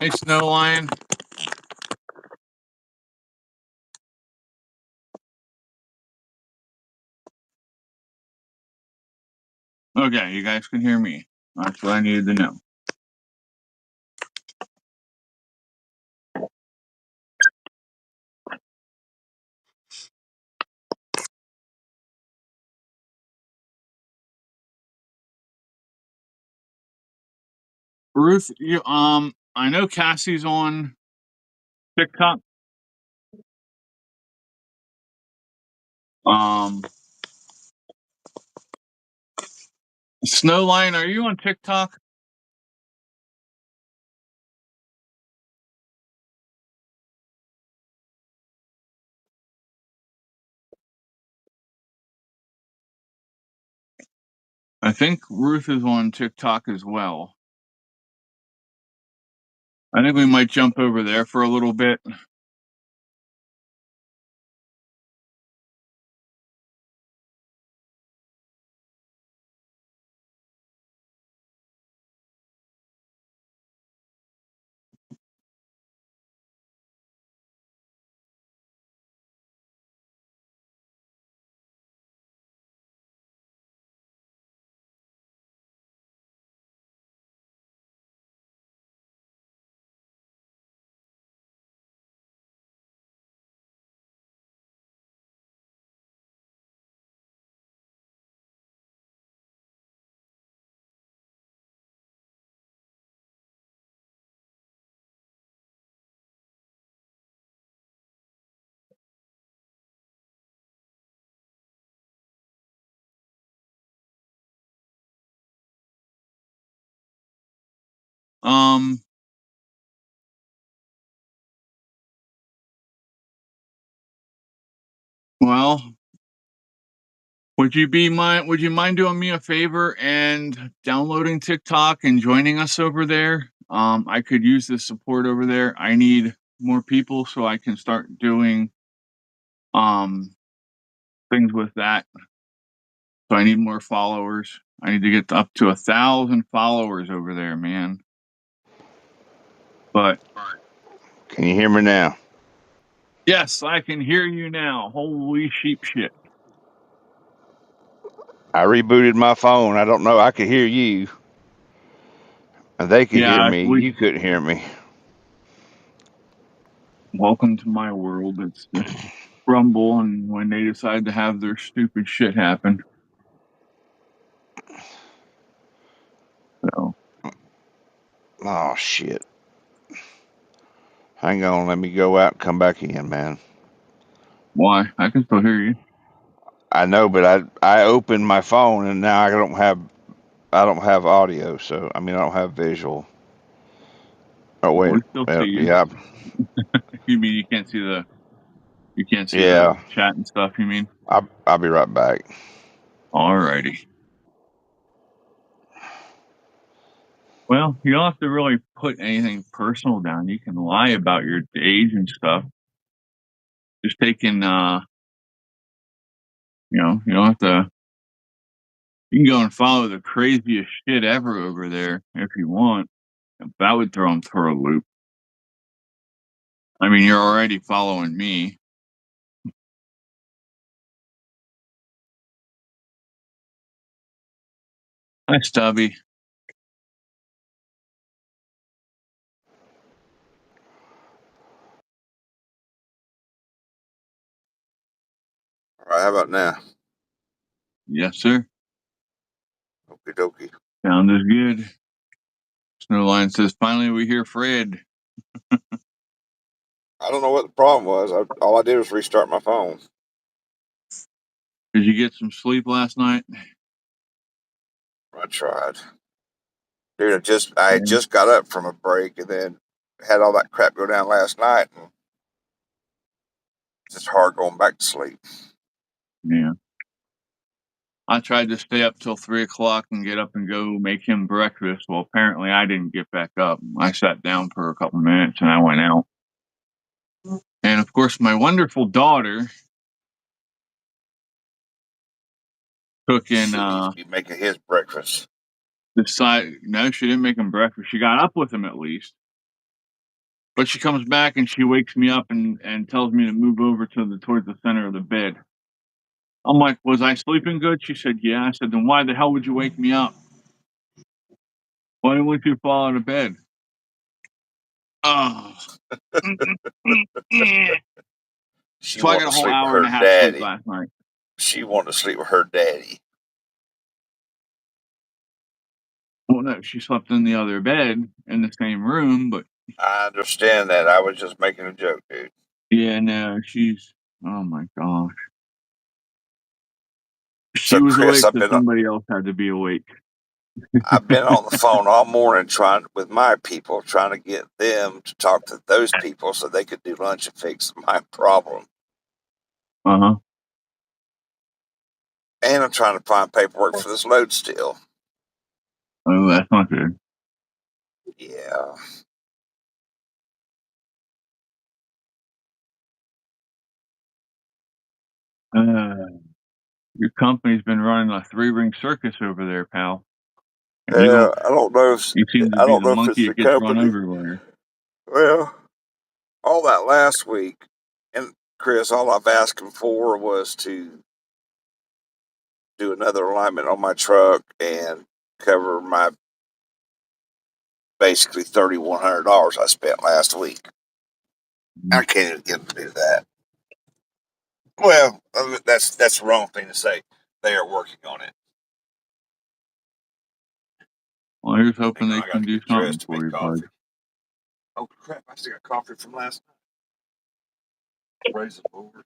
Hey, Snow Lion. Okay, you guys can hear me. That's what I needed to know. Ruth, I know Cassie's on TikTok. Um, Snow Lion, are you on TikTok? I think Ruth is on TikTok as well. I think we might jump over there for a little bit. Um, well, would you mind doing me a favor and downloading TikTok and joining us over there? I could use the support over there. I need more people so I can start doing um things with that. So I need more followers. I need to get up to 1,000 followers over there, man. But Can you hear me now? yes, I can hear you now. Holy sheep shit. I rebooted my phone. I don't know. I could hear you. And they could hear Yeah, me. You couldn't hear me. welcome to my world. It's the Rumble, and when they decide to have their stupid shit happen. So Oh, shit. Hang on. Let me go out and come back in, man. why? I can still hear you. I know, but I opened my phone and now I don't have audio. So, I mean, I don't have visual. Oh, Well, wait. we still see you. Yeah. You mean you can't see the Yeah. chat and stuff, you mean? I'll be right back. Alrighty. Well, you don't have to really put anything personal down. You can lie about your age and stuff. Just taking you don't have to. You can go and follow the craziest shit ever over there if you want. That would throw them for a loop. I mean, you're already following me. Hi, Stubby. All right. How about now? Yes, sir. Okie dokie. Sound is good. Snowline says, finally we hear Fred. I don't know what the problem was. All I did was restart my phone. Did you get some sleep last night? I tried. Dude, I had just got up from a break and then had all that crap go down last night, and it's just hard going back to sleep. Yeah. I tried to stay up till 3 o'clock and get up and go make him breakfast. Well, apparently I didn't get back up. I sat down for a couple minutes and I went out. And of course, my wonderful daughter cooking. She needs to be making his breakfast. No, she didn't make him breakfast. She got up with him at least. But she comes back and she wakes me up and tells me to move over towards the center of the bed. I'm like, was I sleeping good? She said, yeah. I said, then why the hell would you wake me up? Why wouldn't you fall out of bed? Oh. She So I wanted got to a whole sleep with hour and her a half sleep daddy. last night. She wanted to sleep with her daddy. Well, no, she slept in the other bed in the same room, but I understand that. I was just making a joke, dude. yeah, no, oh my gosh. She So, was Chris, awake, so somebody else had to be awake. I've been on the phone all morning with my people, trying to get them to talk to those people so they could do lunch and fix my problem. Uh-huh. And I'm trying to find paperwork for this load still. Oh, that's not good. Yeah. Your company's been running a 3-ring circus over there, pal. And Yeah, I don't know you seem to I be don't the know if it's monkey the that gets run company. everywhere. Well, all that last week, and Chris, all I've asked him for was to do another alignment on my truck and cover my basically $3,100 I spent last week. I can't even get him to do that. Well, that's the wrong thing to say. They are working on it. Well, here's hoping Hang on, they I got can to do get something dressed to for make you, coffee. bud. Oh crap! I still got coffee from last night. Praise the Lord.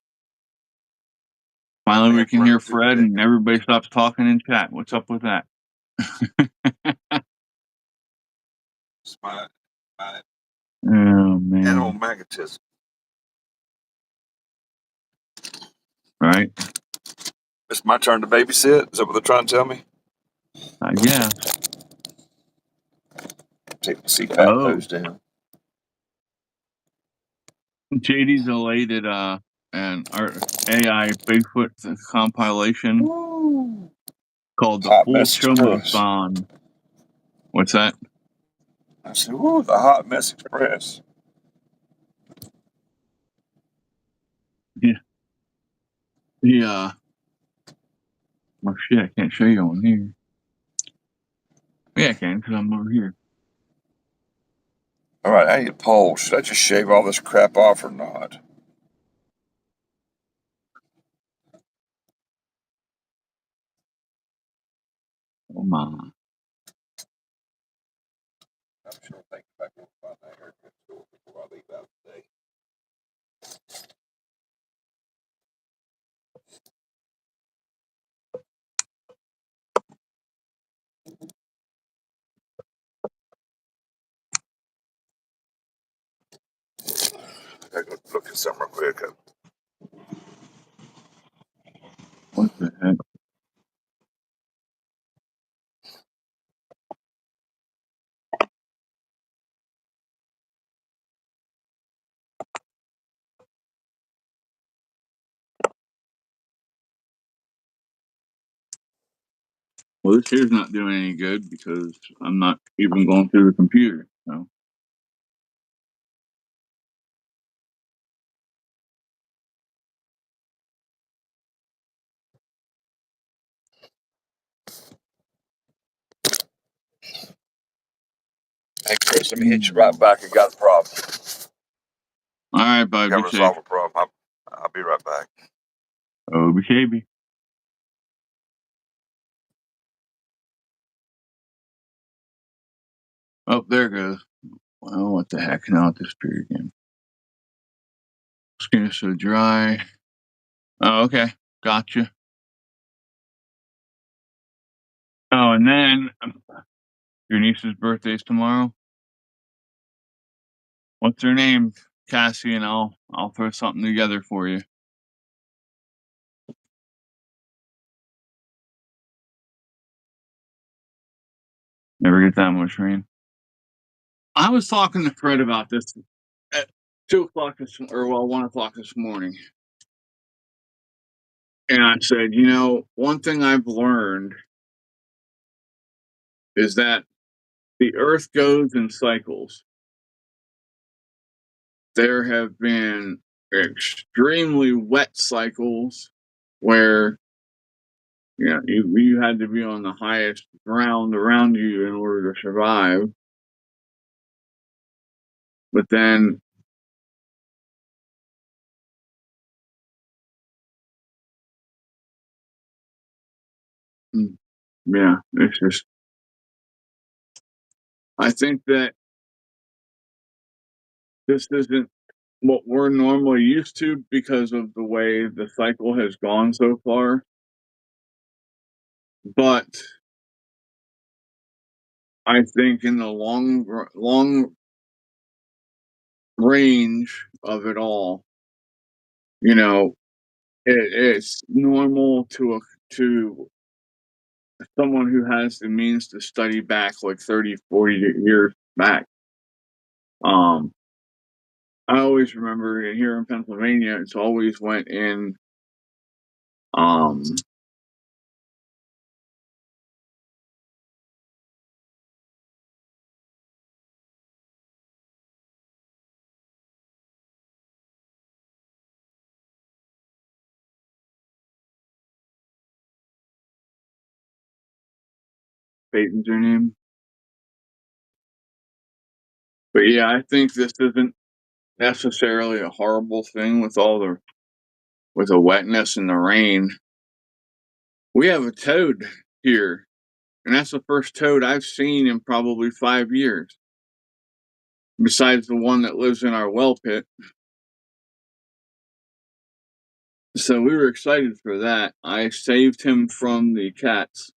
Finally, we can hear Fred and everybody stops talking in chat. What's up with that? It's my Oh, man. animal magnetism. Right? It's my turn to babysit. Is that what they're trying to tell me? I guess. Take the CPAP hose down. JD's elated an AI Bigfoot compilation called the Hot Full Mess Express. Chomothon. What's that? I said, "Ooh, the Hot Mess Express." Yeah. Yeah. Oh shit! I can't show you on here. Yeah, I can because I'm over here. All right, I need a poll. Should I just shave all this crap off or not? Oh my. I'm sure thinking about going to find that haircut store before I leave out today. I gotta go look at something real quick. What the heck? Well, this here's not doing any good because I'm not even going through the computer. So. Hey, Chris, let me hit you right back. I got a problem. All right, bud. Gotta Be safe. resolve a problem. I'll be right back. Oh, be. Oh, there it goes. Well, what the heck? Now it disappeared again. Skin is so dry. Oh, okay. Gotcha. Oh, and then Your niece's birthday's tomorrow? What's her name, Cassie, and I'll throw something together for you. Never get that much rain. I was talking to Fred about this at 1 o'clock this morning. And I said, one thing I've learned is that the earth goes in cycles. There have been extremely wet cycles where you had to be on the highest ground around you in order to survive. But then yeah, it's just, I think that this isn't what we're normally used to because of the way the cycle has gone so far. But I think in the long range of it all, it's normal to someone who has the means to study back like 30, 40 years back. I always remember here in Pennsylvania, it's always went in Peyton's her name. But yeah, I think this isn't necessarily a horrible thing with the wetness and the rain. We have a toad here, and that's the first toad I've seen in probably 5 years. Besides the one that lives in our well pit. So we were excited for that. I saved him from the cats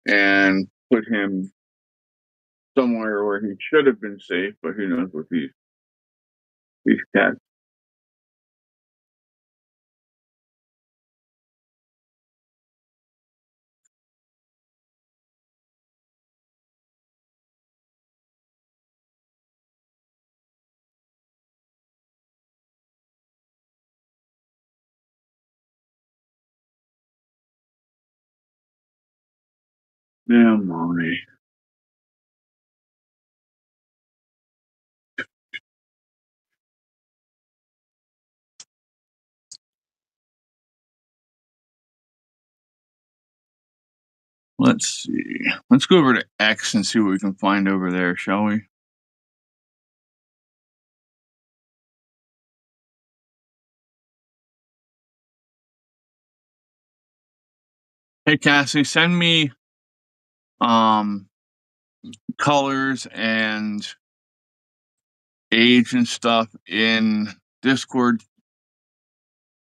and put him somewhere where he should have been safe, but who knows with these cats. Yeah, mommy. Let's see. Let's go over to X and see what we can find over there, shall we? Hey Cassie, send me colors and age and stuff in Discord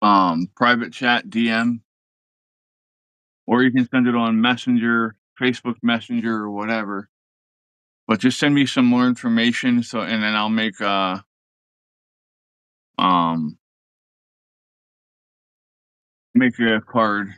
private chat DM, or you can send it on Messenger, Facebook Messenger, or whatever. But just send me some more information, and then I'll make a card.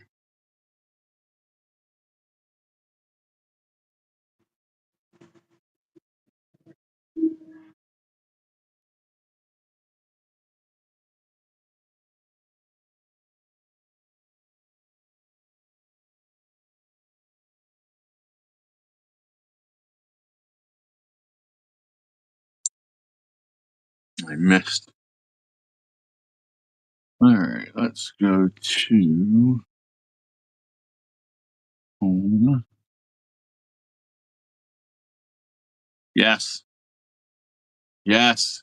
I missed. All right, let's go to home. Yes. Yes.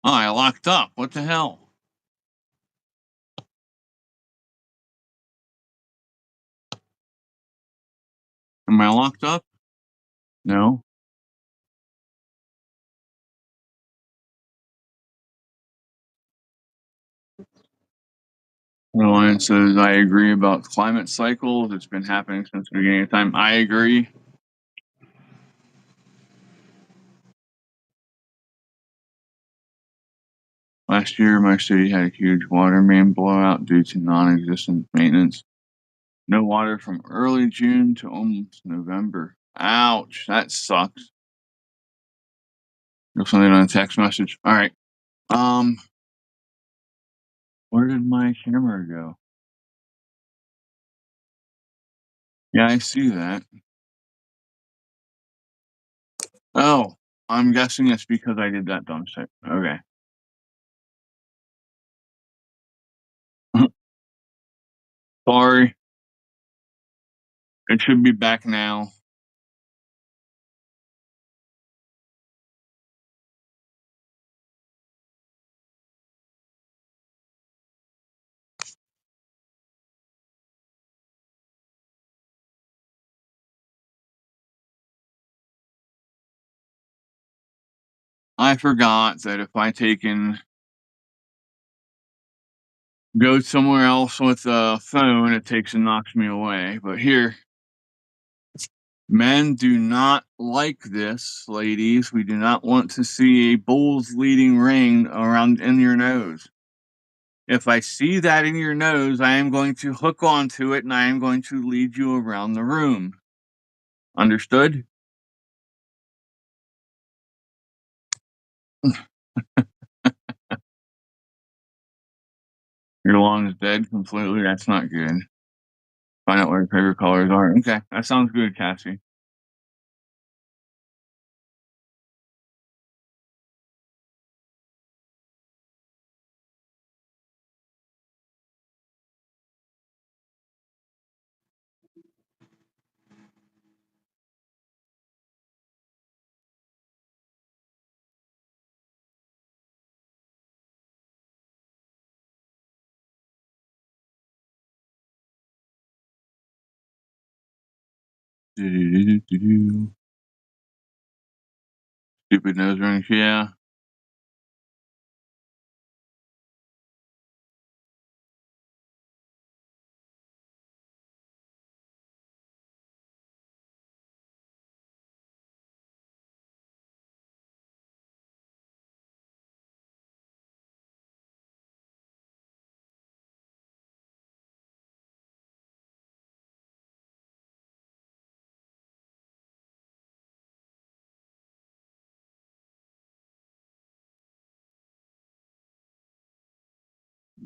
Oh, I locked up. What the hell? Am I locked up? No. Well, Brian says, I agree about climate cycles. It's been happening since the beginning of time. I agree. Last year, my city had a huge water main blowout due to non-existent maintenance. No water from early June to almost November. Ouch, that sucks. There's something on a text message. All right. Where did my camera go? Yeah, I see that. Oh, I'm guessing it's because I did that dumb shit. Okay. Sorry. It should be back now. I forgot that if I take and go somewhere else with a phone, it takes and knocks me away. But here, men do not like this, ladies. We do not want to see a bull's leading ring around in your nose. If I see that in your nose, I am going to hook onto it and I am going to lead you around the room. Understood? Your lawn is dead completely. That's not good. Find out what your favorite colors are. Okay, that sounds good, Cassie. Do-do-do-do-do. Stupid nose rings, yeah.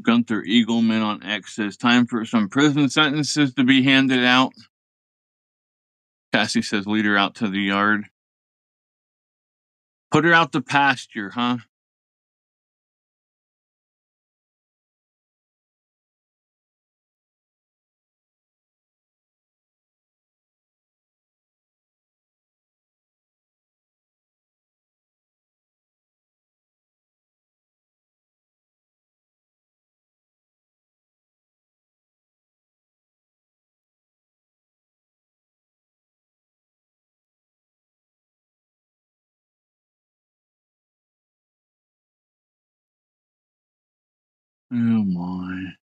Gunther Eagleman on X says, time for some prison sentences to be handed out. Cassie says, lead her out to the yard. Put her out to pasture, huh? Oh my.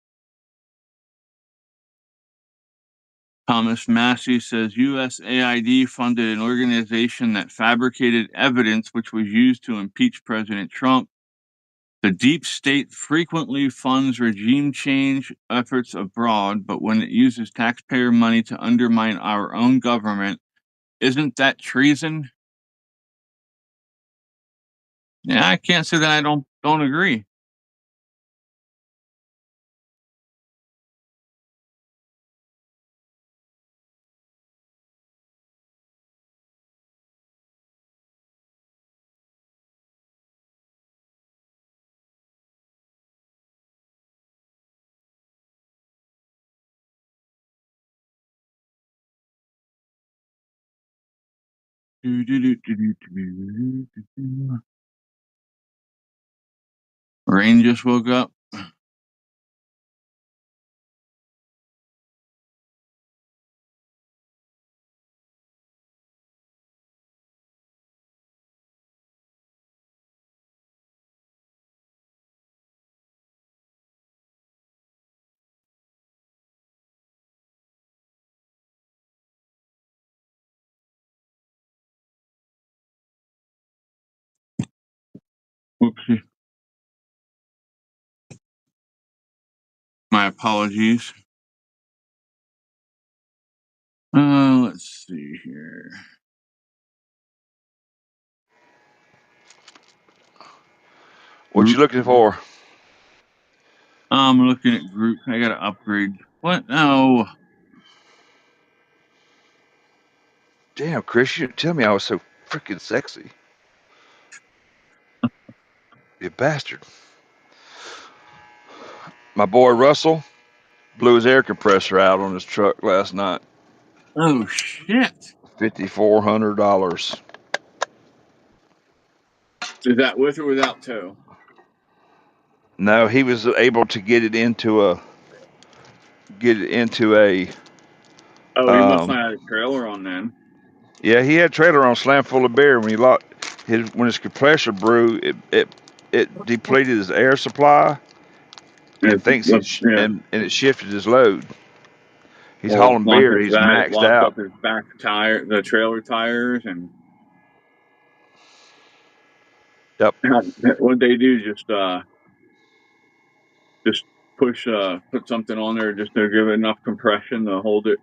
Thomas Massey says USAID funded an organization that fabricated evidence which was used to impeach President Trump. The deep state frequently funds regime change efforts abroad, but when it uses taxpayer money to undermine our own government, isn't that treason? Yeah, I can't say that I don't agree. Rain just woke up. Whoopsie. My apologies. Let's see here. What you looking for? I'm looking at group. I gotta upgrade. What? No. Damn, Chris, you didn't tell me I was so freaking sexy. You bastard. My boy Russell blew his air compressor out on his truck last night. Oh shit. $5,400. Is that with or without tow? No, he was able to get it into a Oh, he must not have a trailer on then. Yeah, he had a trailer on slam full of beer. When when his compressor blew, it depleted his air supply and it shifted his load. He's hauling beer. He's maxed locked out. up his back tire, the trailer tires, and Yep. what they do just push put something on there just to give it enough compression to hold it.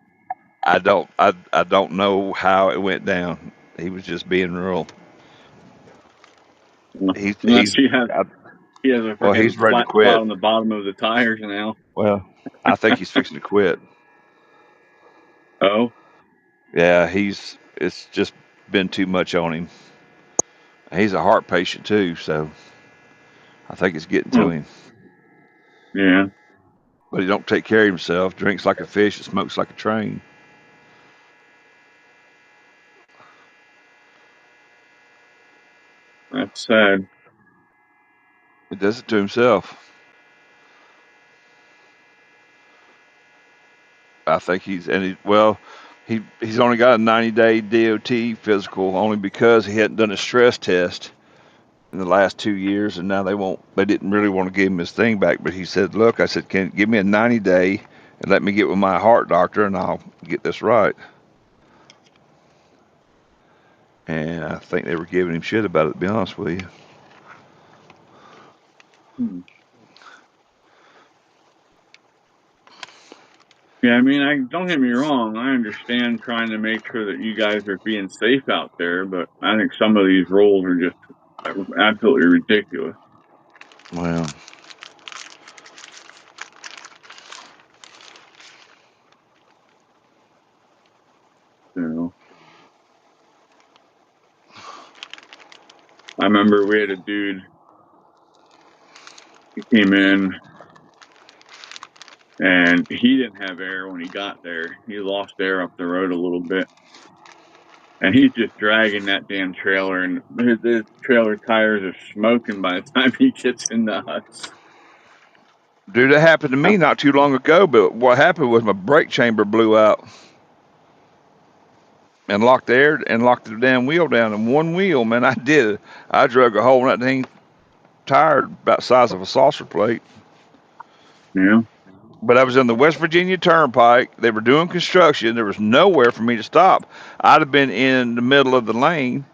I don't know how it went down. He was just being real. He Unless he's he has a well, freaking he's ready to flat spot quit. on the bottom of the tires now. Well, I think he's fixing to quit. Oh, Yeah, it's just been too much on him. He's a heart patient too, so I think it's getting to him. Yeah. But he don't take care of himself. Drinks like a fish and smokes like a train. That's sad. He does it to himself. I think he's only got a 90-day DOT physical only because he hadn't done a stress test in the last 2 years, and now they didn't really want to give him his thing back. But he said, "Look," I said, "Can give me a 90-day and let me get with my heart doctor, and I'll get this right." And I think they were giving him shit about it, to be honest with you. Yeah, I mean, don't get me wrong. I understand trying to make sure that you guys are being safe out there, but I think some of these rules are just absolutely ridiculous. Well, I remember we had a dude. He came in, and he didn't have air when he got there. He lost air up the road a little bit. And he's just dragging that damn trailer, and his trailer tires are smoking by the time he gets in the huts. dude, that happened to me not too long ago, but what happened was my brake chamber blew out and locked the damn wheel down in one wheel, man. I did it. I drug a hole in that thing tire about the size of a saucer plate. Yeah. But I was in the West Virginia Turnpike. They were doing construction. There was nowhere for me to stop. I'd have been in the middle of the lane,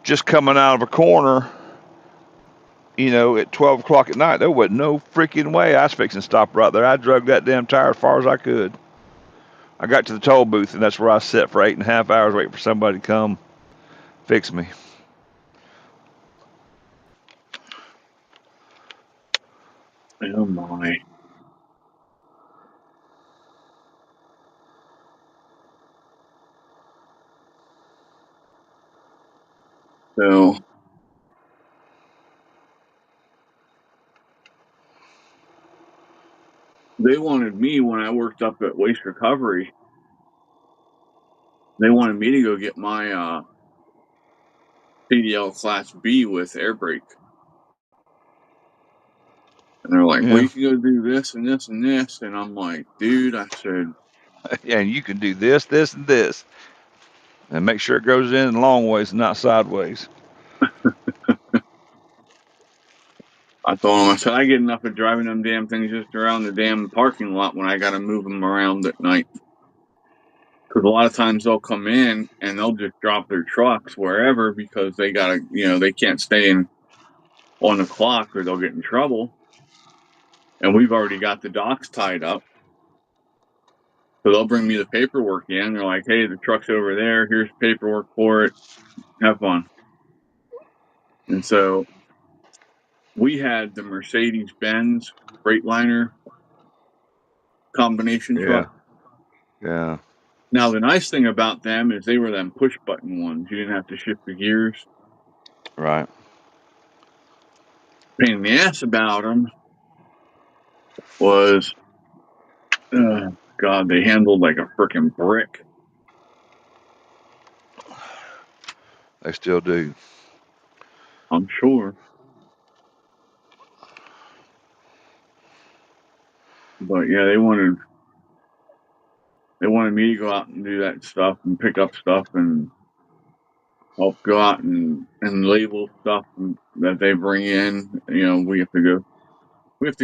just coming out of a corner, at 12 o'clock at night. There wasn't no freaking way I was fixing to stop right there. I drug that damn tire as far as I could. I got to the toll booth, and that's where I sat for 8.5 hours waiting for somebody to come fix me. Oh, my. So they wanted me when I worked up at Waste Recovery. They wanted me to go get my CDL Class B with air brake. And they're like, well, you can go do this and this and this. And I'm like, dude, I said, Yeah, and you can do this, this, and this. And make sure it goes in long ways and not sideways. I told him, I said, I get enough of driving them damn things just around the damn parking lot when I got to move them around at night. Because a lot of times they'll come in and they'll just drop their trucks wherever because they got to, they can't stay in on the clock or they'll get in trouble. And we've already got the docs tied up. So they'll bring me the paperwork in. They're like, hey, the truck's over there. Here's paperwork for it. Have fun. And so we had the Mercedes-Benz Freightliner combination truck. Yeah. Now, the nice thing about them is they were them push-button ones. You didn't have to shift the gears. Right. Pain in the ass about them was, God, they handled like a freaking brick. They still do. I'm sure. But yeah, they wanted me to go out and do that stuff and pick up stuff and help go out and label stuff that they bring in. You know, we have to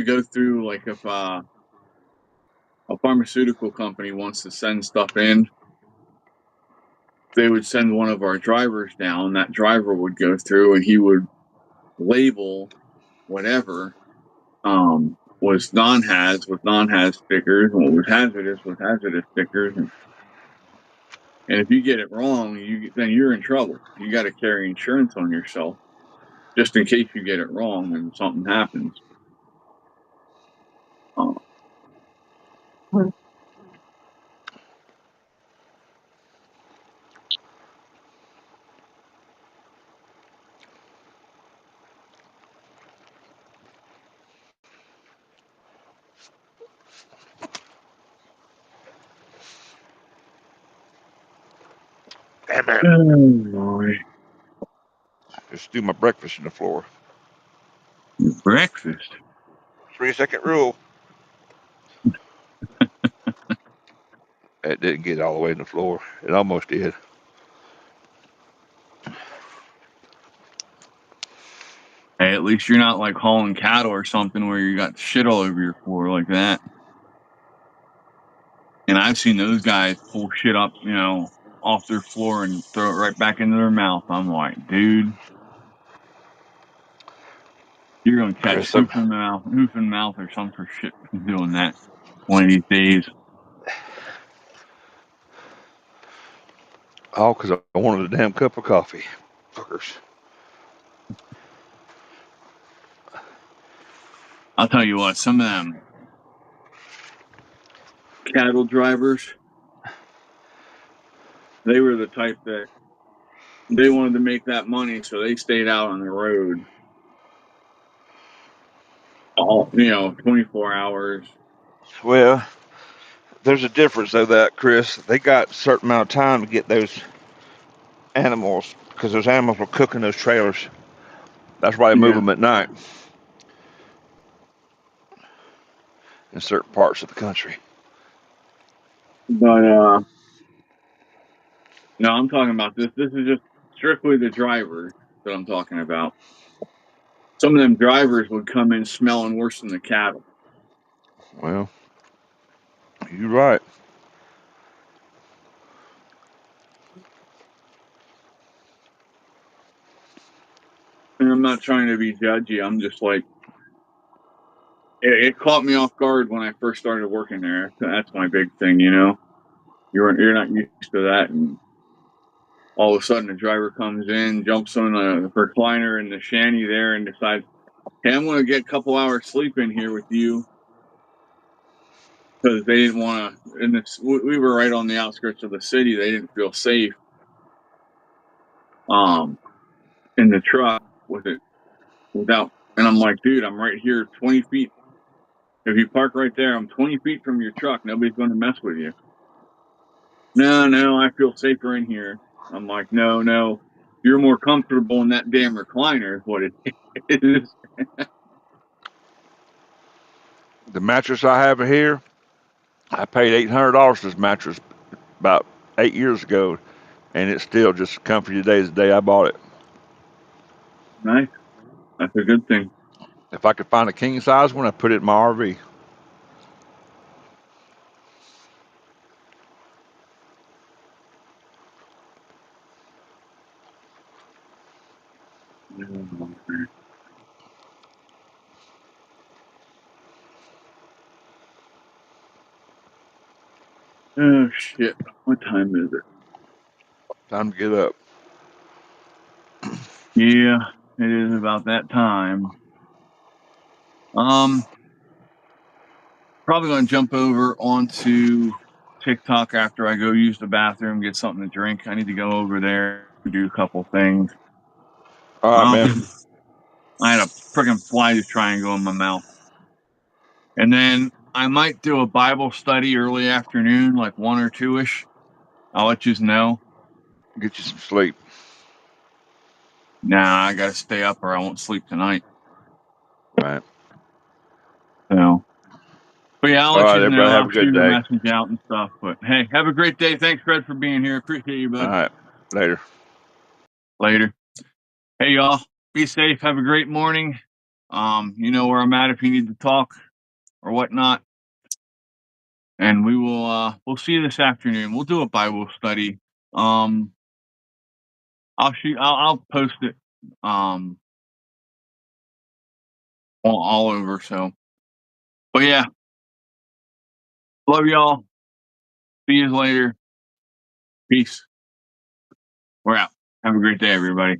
go through, like, if a pharmaceutical company wants to send stuff in, they would send one of our drivers down. That driver would go through and he would label whatever was non-haz with non-haz stickers, and what was hazardous with hazardous stickers. And if you get it wrong, then you're in trouble. You got to carry insurance on yourself just in case you get it wrong and something happens. Damn it. Oh, boy. Just do my breakfast on the floor. Breakfast. 3-second rule. It didn't get all the way on the floor. It almost did. Hey, at least you're not like hauling cattle or something where you got shit all over your floor like that. And I've seen those guys pull shit up, off their floor and throw it right back into their mouth. I'm like, dude, you're gonna catch Chris, hoof in mouth or some for shit for doing that one of these days. all because I wanted a damn cup of coffee. Fuckers. I'll tell you what, some of them cattle drivers, they were the type that they wanted to make that money, so they stayed out on the road all 24 hours. Well, there's a difference though that, Chris. They got a certain amount of time to get those animals because those animals were cooking those trailers. That's why they move Yeah. them at night in certain parts of the country. But no, I'm talking about this. This is just strictly the drivers that I'm talking about. Some of them drivers would come in smelling worse than the cattle. Well, you're right. And I'm not trying to be judgy. I'm just like, it caught me off guard when I first started working there. That's my big thing, You're not used to that, and all of a sudden the driver comes in, jumps on the recliner in the shanty there, and decides, "Hey, I'm going to get a couple hours sleep in here with you," because they didn't want to. And we were right on the outskirts of the city. They didn't feel safe, in the truck with it without. And I'm like, dude, I'm right here, 20 feet. If you park right there, I'm 20 feet from your truck. Nobody's going to mess with you. No, I feel safer in here. I'm like, no, you're more comfortable in that damn recliner, is what it is. The mattress I have here, I paid $800 for this mattress about 8 years ago, and it's still just comfy today as the day I bought it. Nice. That's a good thing. If I could find a king size one, I'd put it in my RV. Oh shit! What time is it? Time to get up. Yeah, it is about that time. Probably gonna jump over onto TikTok after I go use the bathroom, get something to drink. I need to go over there and do a couple things. All right, man. I had a freaking fly just triangle in my mouth. And then I might do a Bible study early afternoon, like 1 or 2 ish. I'll let you know. Get you some sleep. Nah, I gotta stay up or I won't sleep tonight. Right. So, but yeah, I'll All let right, you know. everybody. Have I'll a good shoot a day. message out and stuff. But hey, have a great day. Thanks, Fred, for being here. Appreciate you, All bud. right. Later. Later. Hey, y'all. Be safe. Have a great morning. You know where I'm at if you need to talk or whatnot. And we will we'll see you this afternoon. We'll do a Bible study. I'll I'll post it all over. So, but yeah, love y'all. See you later. Peace. We're out. Have a great day, everybody.